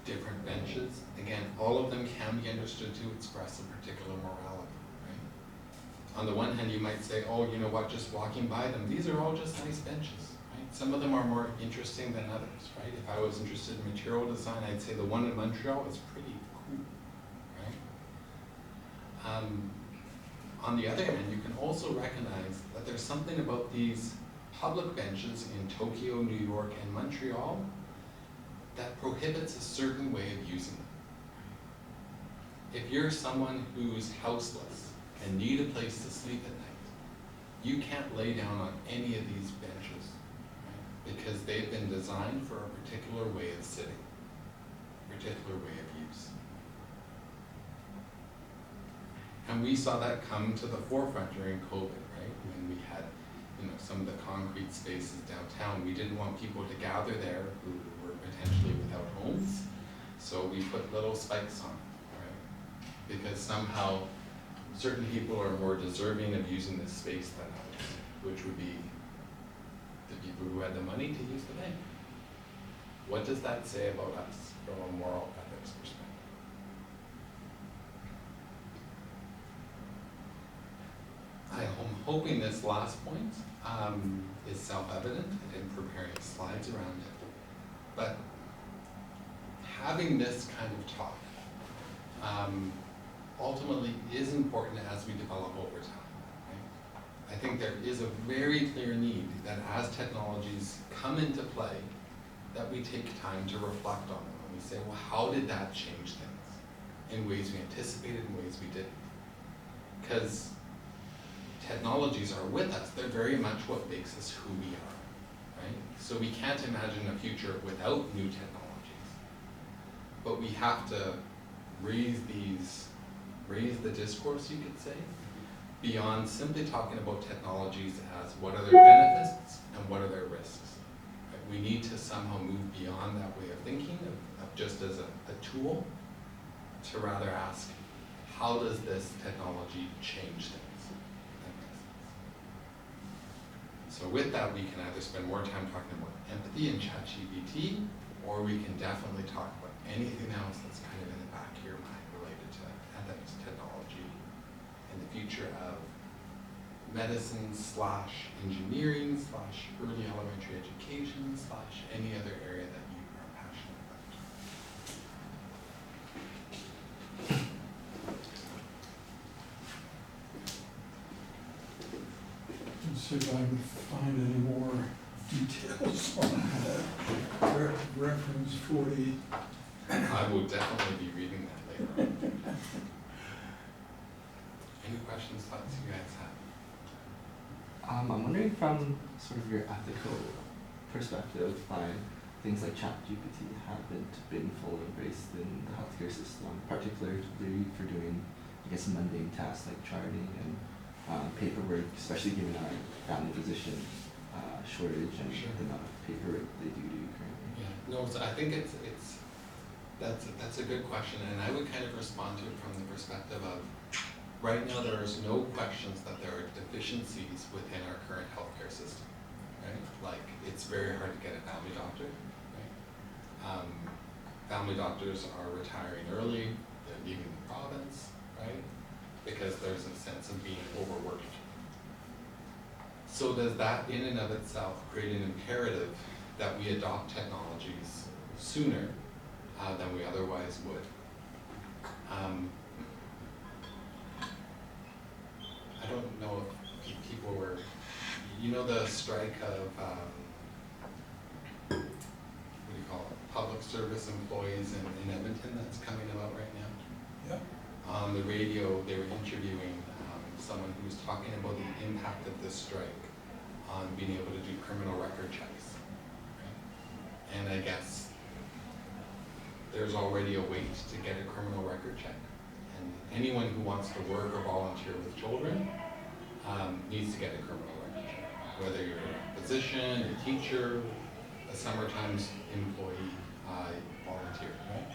Different benches, again, all of them can be understood to express a particular morality, right? On the one hand, you might say, oh, you know what, just walking by them, these are all just nice benches. Some of them are more interesting than others, right? If I was interested in material design, I'd say the one in Montreal is pretty cool, right? On the other hand, you can also recognize that there's something about these public benches in Tokyo, New York, and Montreal that prohibits a certain way of using them. If you're someone who's houseless and need a place to sleep at night, you can't lay down on any of these benches, because they've been designed for a particular way of sitting, a particular way of use. And we saw that come to the forefront during COVID, right? When we had, you know, some of the concrete spaces downtown. We didn't want people to gather there who were potentially without homes, so we put little spikes on it, right? Because somehow certain people are more deserving of using this space than others, which would be the people who had the money to use the bank. What does that say about us from a moral ethics perspective? I'm hoping this last point is self-evident. I didn't prepare any slides around it. But having this kind of talk ultimately is important as we develop over time. I think there is a very clear need that as technologies come into play, that we take time to reflect on them. And we say, well, how did that change things in ways we anticipated, in ways we didn't? Because technologies are with us. They're very much what makes us who we are, right? So we can't imagine a future without new technologies. But we have to raise the discourse, you could say, beyond simply talking about technologies as what are their benefits and what are their risks. Right? we need to somehow move beyond that way of thinking, of just as a tool, to rather ask, how does this technology change things? That makes sense. So with that, we can either spend more time talking about empathy and ChatGPT, or we can definitely talk about anything else that's kind of in the back of your mind related to ethics, technology, and the future of medicine slash engineering slash early elementary education slash any other area that you are passionate about. Let's see if I can find any more details on that. Reference 40. I will definitely be reading that later on. Any questions, thoughts you guys have? I'm wondering from sort of your ethical perspective, why things like ChatGPT haven't been fully embraced in the healthcare system, particularly for doing, I guess, mundane tasks like charting and paperwork, especially given our family physician shortage and Sure. the amount of paperwork they do currently. Yeah, no, so I think that's a good question, and I would kind of respond to it from the perspective of, right now there is no questions that there are deficiencies within our current healthcare system, right? Like, it's very hard to get a family doctor, right? Family doctors are retiring early, they're leaving the province, right? Because there's a sense of being overworked. So does that in and of itself create an imperative that we adopt technologies sooner than we otherwise would? I don't know if people were, you know, the strike of, what do you call it, public service employees in Edmonton that's coming about right now? Yep. On the radio, they were interviewing someone who was talking about the impact of this strike on being able to do criminal record checks. Right? And I guess there's already a wait to get a criminal record check. And anyone who wants to work or volunteer with children needs to get a criminal record check. Whether you're a physician, a teacher, a summertime employee, volunteer, right?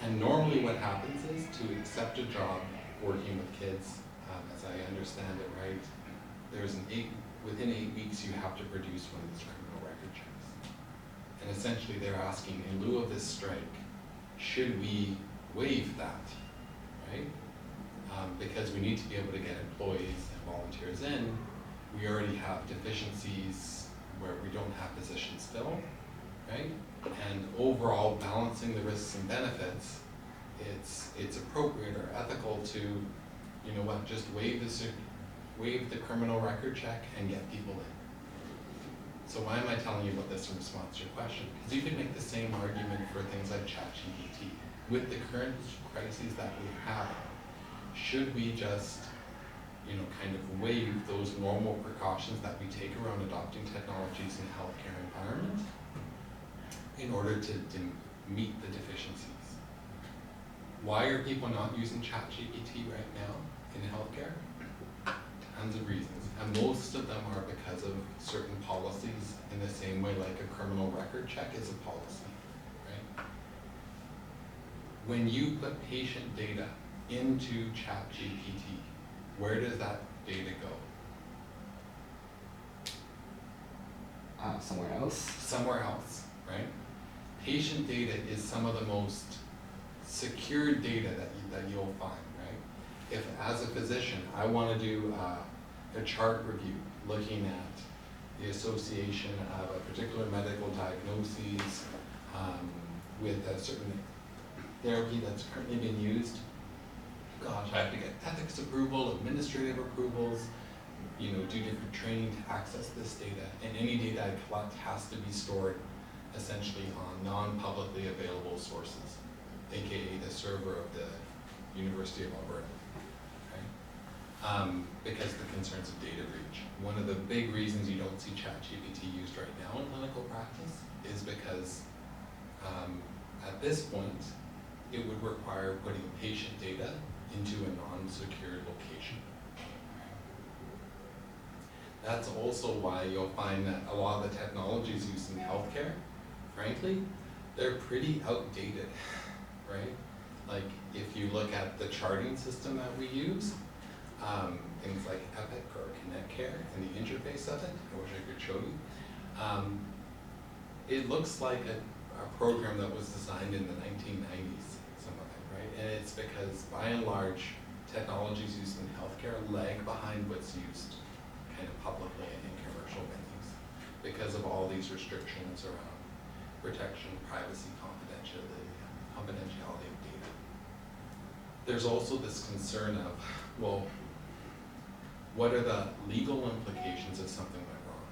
And normally what happens is, to accept a job working with kids, as I understand it, right, there's within 8 weeks you have to produce one of these criminal record checks. And essentially they're asking, in lieu of this strike, should we waive that, right? Because we need to be able to get employees and volunteers in. We already have deficiencies where we don't have positions filled, right? And overall, balancing the risks and benefits, it's appropriate or ethical to, you know what, just waive the criminal record check and get people in. So why am I telling you about this in response to your question? Because you can make the same argument for things like ChatGPT. With the current crises that we have, should we just, you know, kind of waive those normal precautions that we take around adopting technologies in the healthcare environment in order to meet the deficiencies? Why are people not using ChatGPT right now in healthcare? Tons of reasons, and most of them are because of certain policies, in the same way like a criminal record check is a policy, right? When you put patient data into ChatGPT, where does that data go? Somewhere else. Somewhere else, right? Patient data is some of the most secure data that you'll find, right? If, as a physician, I want to do a chart review looking at the association of a particular medical diagnosis with a certain therapy that's currently being used, gosh, I have to get ethics approval, administrative approvals, you know, do different training to access this data, and any data I collect has to be stored essentially on non-publicly available sources, aka the server of the University of Alberta, right? Because of the concerns of data breach. One of the big reasons you don't see ChatGPT used right now in clinical practice is because at this point, it would require putting patient data into a non-secured location. That's also why you'll find that a lot of the technologies used in healthcare, frankly, they're pretty outdated, right? Like if you look at the charting system that we use, things like Epic or Connect Care and the interface of it, I wish I could show you. It looks like a program that was designed in the 1990s, some of it, right? And it's because by and large, technologies used in healthcare lag behind what's used kind of publicly and in commercial venues because of all these restrictions around protection, privacy, confidentiality of data. There's also this concern of, well, what are the legal implications if something went wrong,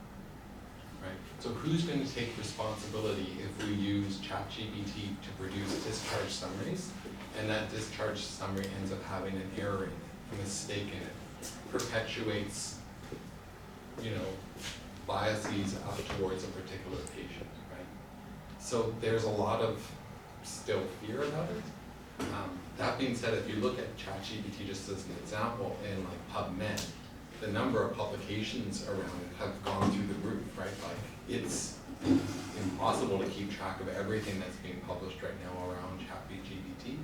right? So who's going to take responsibility if we use ChatGPT to produce discharge summaries and that discharge summary ends up having an error in it, a mistake in it, perpetuates, you know, biases up towards a particular patient, right? So there's a lot of still fear about it. That being said, if you look at ChatGPT just as an example in like PubMed, the number of publications around it have gone through the roof, right? Like it's impossible to keep track of everything that's being published right now around ChatGPT.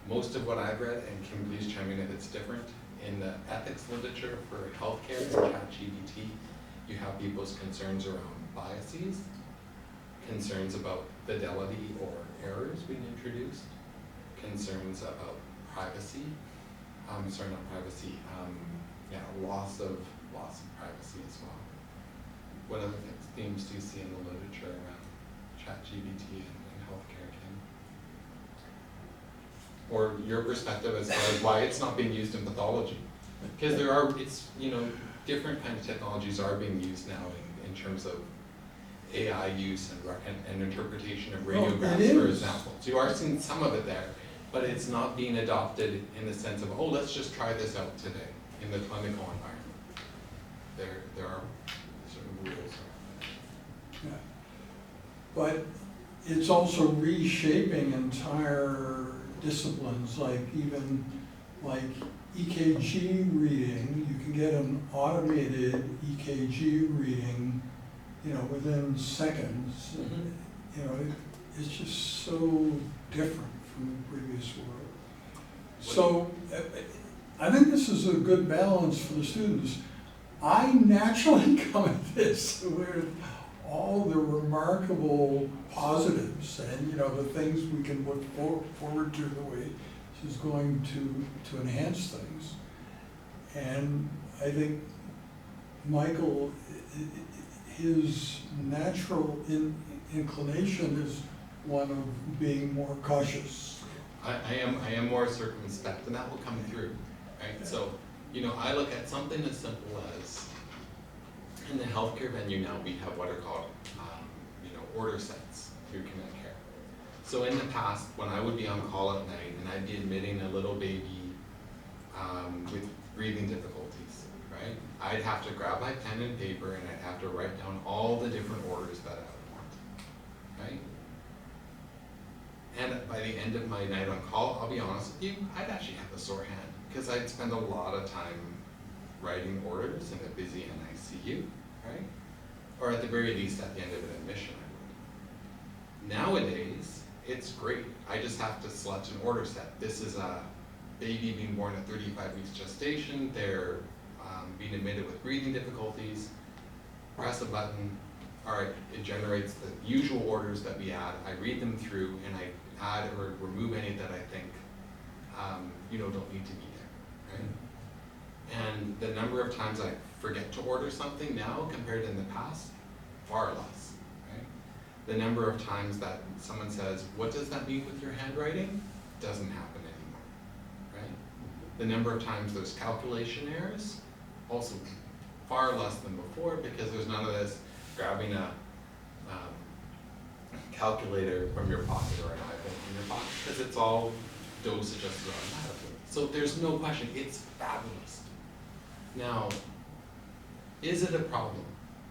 Most of what I've read, and Kim, please chime in if it's different, in the ethics literature for healthcare and ChatGPT, you have people's concerns around biases, concerns about fidelity or errors being introduced, concerns about privacy, sorry, not privacy, loss of privacy as well. What other themes do you see in the literature around ChatGPT and healthcare, Kim? Or your perspective as far as why it's not being used in pathology? Because there are, different kinds of technologies are being used now in terms of AI use and interpretation of radiographs, for example. So you are seeing some of it there, but it's not being adopted in the sense of, oh, let's just try this out today in the clinical environment. There are certain rules around that. Yeah. But it's also reshaping entire disciplines, like even like EKG reading. You can get an automated EKG reading, within seconds. Mm-hmm. It's just so different from the previous world. So I think this is a good balance for the students. I naturally come at this with all the remarkable positives and the things we can look forward to, the way this is going to enhance things. And I think Michael, his natural inclination is one of being more cautious. I am more circumspect, and that will come through, right? So, I look at something as simple as, in the healthcare venue now, we have what are called, order sets through Connect Care. So in the past, when I would be on call at night, and I'd be admitting a little baby with breathing difficulties, right? I'd have to grab my pen and paper, and I'd have to write down all the different orders that I would want, right? And by the end of my night on call, I'll be honest with you, I'd actually have a sore hand because I'd spend a lot of time writing orders in a busy NICU, right? Or at the very least at the end of an admission, I would. Nowadays, it's great. I just have to select an order set. This is a baby being born at 35 weeks gestation. They're being admitted with breathing difficulties. Press a button. All right, it generates the usual orders that we add. I read them through and I add or remove any that I think don't need to be there, right? And the number of times I forget to order something now compared to in the past, far less, right? The number of times that someone says, what does that mean with your handwriting? Doesn't happen anymore, right? The number of times there's calculation errors, also far less than before because there's none of this grabbing a calculator from your pocket or an iPhone from your pocket because it's all dosage adjusted automatically. So there's no question, it's fabulous. Now, is it a problem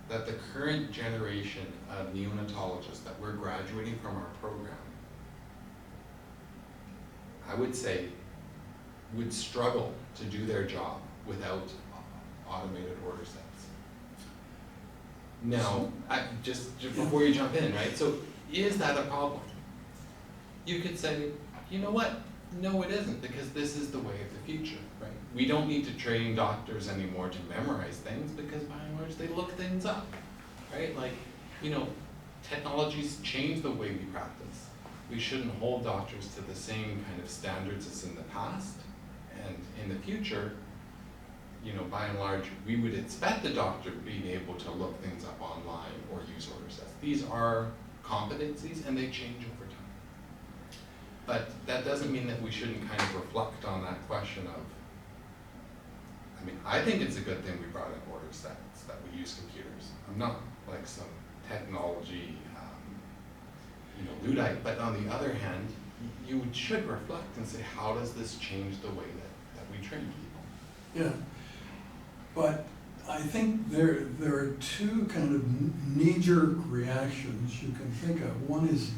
that the current generation of neonatologists that we're graduating from our program, I would say, would struggle to do their job without automated order sets? Now, just before you jump in, right, so is that a problem? You could say, you know what, no it isn't, because this is the way of the future, right? We don't need to train doctors anymore to memorize things, because by and large they look things up, right? Like, you know, technologies change the way we practice. We shouldn't hold doctors to the same kind of standards as in the past, and in the future, you know, by and large, we would expect the doctor being able to look things up online or use order sets. These are competencies and they change over time. But that doesn't mean that we shouldn't kind of reflect on that question of, I mean, I think it's a good thing we brought in order sets, that we use computers. I'm not like some technology, you know, Luddite, but on the other hand, you should reflect and say, how does this change the way that we train people? Yeah, but I think there are two kind of knee-jerk reactions you can think of. One is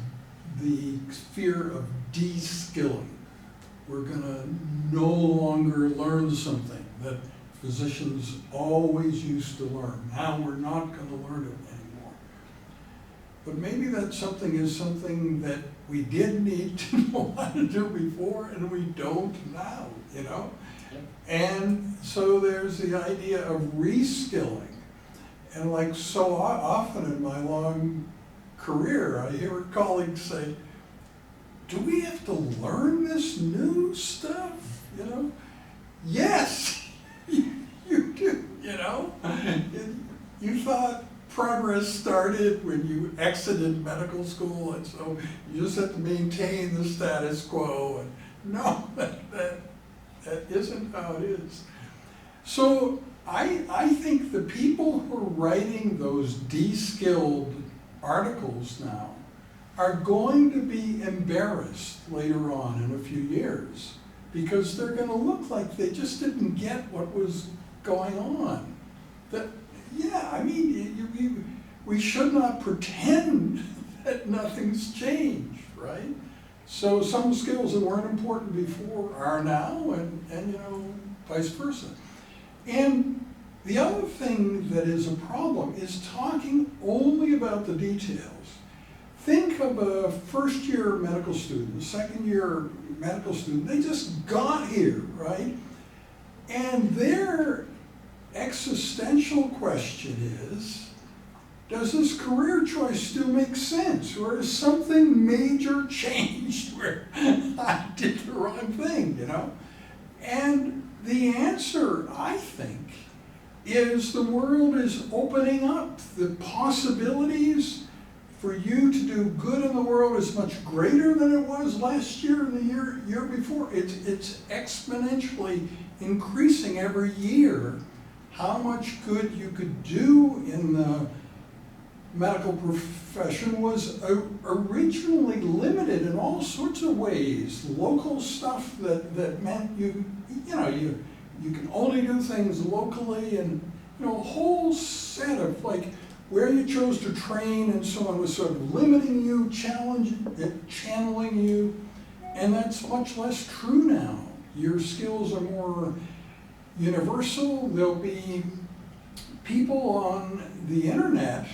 the fear of de-skilling. We're gonna no longer learn something that physicians always used to learn. Now we're not gonna learn it anymore. But maybe that something is something that we did need to know how to do before and we don't now, you know? And so there's the idea of reskilling. And like so often in my long career, I hear colleagues say, do we have to learn this new stuff? You know? Yes, you do, you know? You thought progress started when you exited medical school, and so you just have to maintain the status quo. And no, that isn't how it is. So I think the people who are writing those de-skilled articles now are going to be embarrassed later on in a few years because they're going to look like they just didn't get what was going on. That, yeah, I mean, we should not pretend that nothing's changed, right? So some skills that weren't important before are now, and you know, vice versa. And the other thing that is a problem is talking only about the details. Think of a first-year medical student, a second-year medical student. They just got here, right? And their existential question is, does this career choice still make sense? Or has something major changed where I did the wrong thing, you know? And the answer, I think, is the world is opening up. The possibilities for you to do good in the world is much greater than it was last year and the year before. It's exponentially increasing every year how much good you could do in the medical profession was originally limited in all sorts of ways. Local stuff that meant you can only do things locally, and you know, a whole set of like where you chose to train and so on was sort of limiting you, channeling you, and that's much less true now. Your skills are more universal. There'll be people on the internet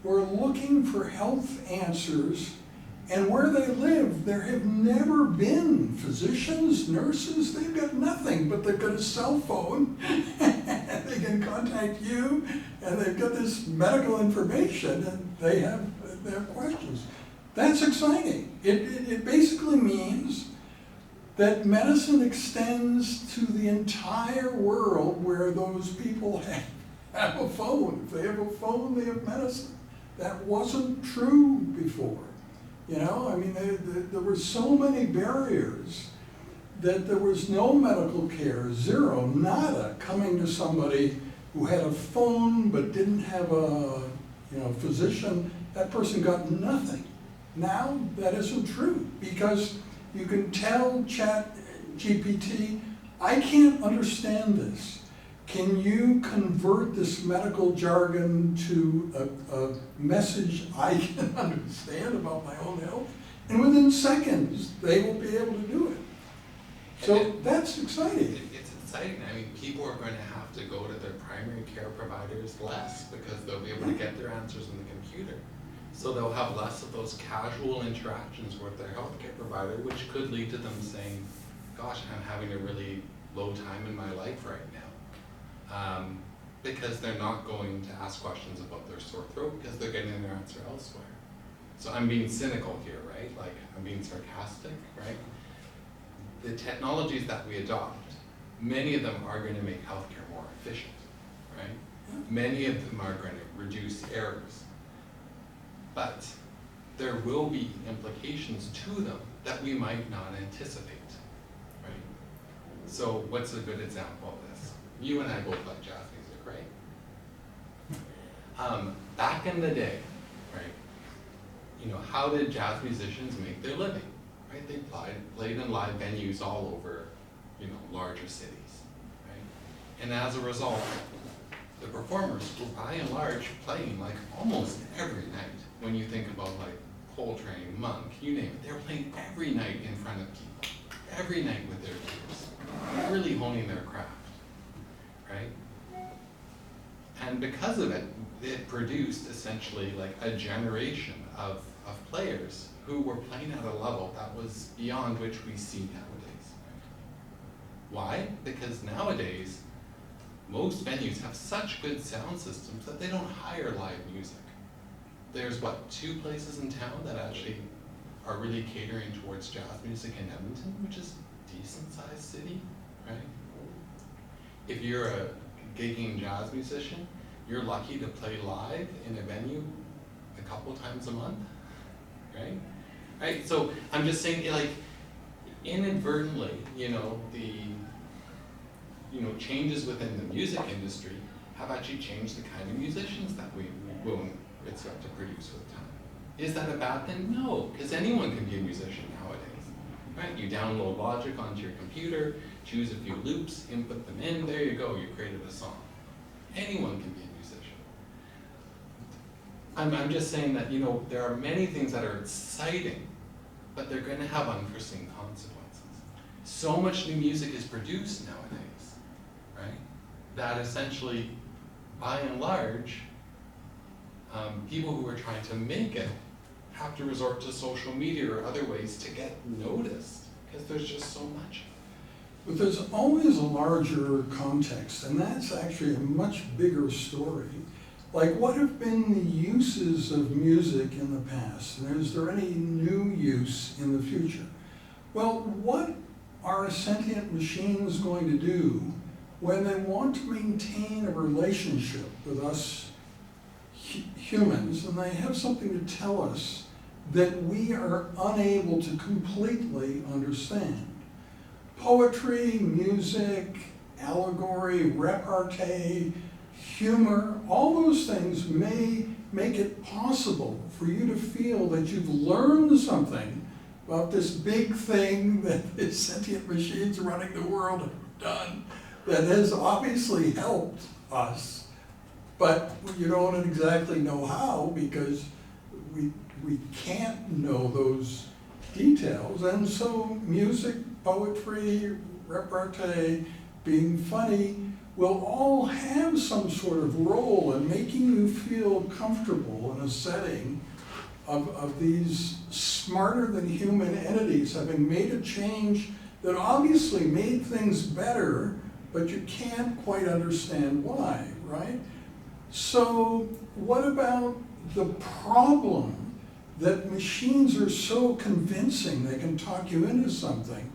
who are looking for health answers, and where they live, there have never been physicians, nurses, they've got nothing, but they've got a cell phone, and they can contact you, and they've got this medical information, and they have questions. That's exciting. It basically means that medicine extends to the entire world where those people have a phone. If they have a phone, they have medicine. That wasn't true before. You know, I mean, there were so many barriers that there was no medical care, zero, nada, coming to somebody who had a phone but didn't have a physician. That person got nothing. Now that isn't true because you can tell ChatGPT, I can't understand this. Can you convert this medical jargon to a message I can understand about my own health? And within seconds, they will be able to do it. So that's exciting. It's exciting. I mean, people are going to have to go to their primary care providers less because they'll be able to get their answers in the computer. So they'll have less of those casual interactions with their healthcare provider, which could lead to them saying, gosh, I'm having a really low time in my life right now. Because they're not going to ask questions about their sore throat because they're getting their answer elsewhere. So I'm being cynical here, right? Like, I'm being sarcastic, right? The technologies that we adopt, many of them are going to make healthcare more efficient, right? Many of them are going to reduce errors. But there will be implications to them that we might not anticipate, right? So what's a good example of this? You and I both like jazz music, right? Back in the day, right, you know, how did jazz musicians make their living, right? They played in live venues all over, you know, larger cities, right? And as a result, the performers were by and large playing like almost every night. When you think about like Coltrane, Monk, you name it, they were playing every night in front of people, every night with their peers, really honing their craft, right? And because of it, it produced essentially like a generation of players who were playing at a level that was beyond which we see nowadays. Right? Why? Because nowadays, most venues have such good sound systems that they don't hire live music. There's what, 2 places in town that actually are really catering towards jazz music in Edmonton, which is a decent sized city, right? If you're a gigging jazz musician, you're lucky to play live in a venue a couple times a month, right? Right, so I'm just saying, like, inadvertently, you know, changes within the music industry have actually changed the kind of musicians that we will expect to produce with time. Is that a bad thing? No, because anyone can be a musician nowadays, right? You download Logic onto your computer, choose a few loops, input them in, there you go, you created a song. Anyone can be a musician. I'm just saying that, you know, there are many things that are exciting, but they're going to have unforeseen consequences. So much new music is produced nowadays, right? That essentially, by and large, people who are trying to make it have to resort to social media or other ways to get noticed, because there's just so much. But there's always a larger context, and that's actually a much bigger story. Like, what have been the uses of music in the past, and is there any new use in the future? Well, what are sentient machines going to do when they want to maintain a relationship with us humans, and they have something to tell us that we are unable to completely understand? Poetry, music, allegory, repartee, humor, all those things may make it possible for you to feel that you've learned something about this big thing that the sentient machines running the world have done that has obviously helped us, but you don't exactly know how because we can't know those details. And so music, poetry, repartee, being funny will all have some sort of role in making you feel comfortable in a setting of these smarter than human entities having made a change that obviously made things better, but you can't quite understand why, right? So what about the problem that machines are so convincing they can talk you into something?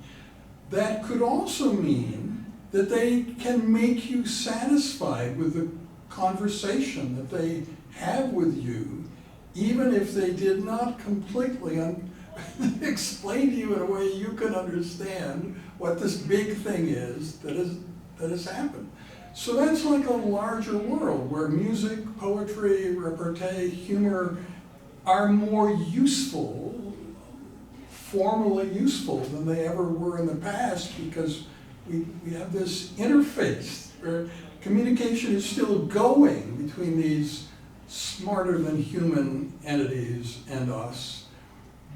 That could also mean that they can make you satisfied with the conversation that they have with you, even if they did not completely explain to you in a way you can understand what this big thing is that has happened. So that's like a larger world where music, poetry, repartee, humor are more useful, formally useful than they ever were in the past, because we have this interface where communication is still going between these smarter than human entities and us,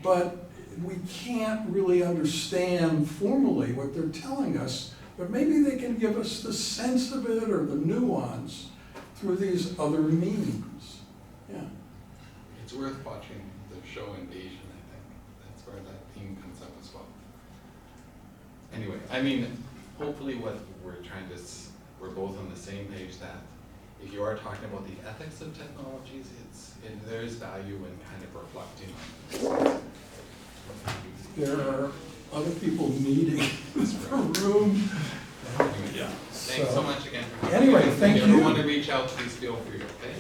but we can't really understand formally what they're telling us, but maybe they can give us the sense of it or the nuance through these other means. Yeah. It's worth watching the show Invasion, I think. That's where that theme comes up as well. Anyway, I mean, hopefully what we're trying to, we're both on the same page that if you are talking about the ethics of technologies, there is value in kind of reflecting on this. There are other people needing the room. Anyway, yeah. Thanks so much again for coming. Anyway, thank If you ever you. want to reach out, please feel free, okay?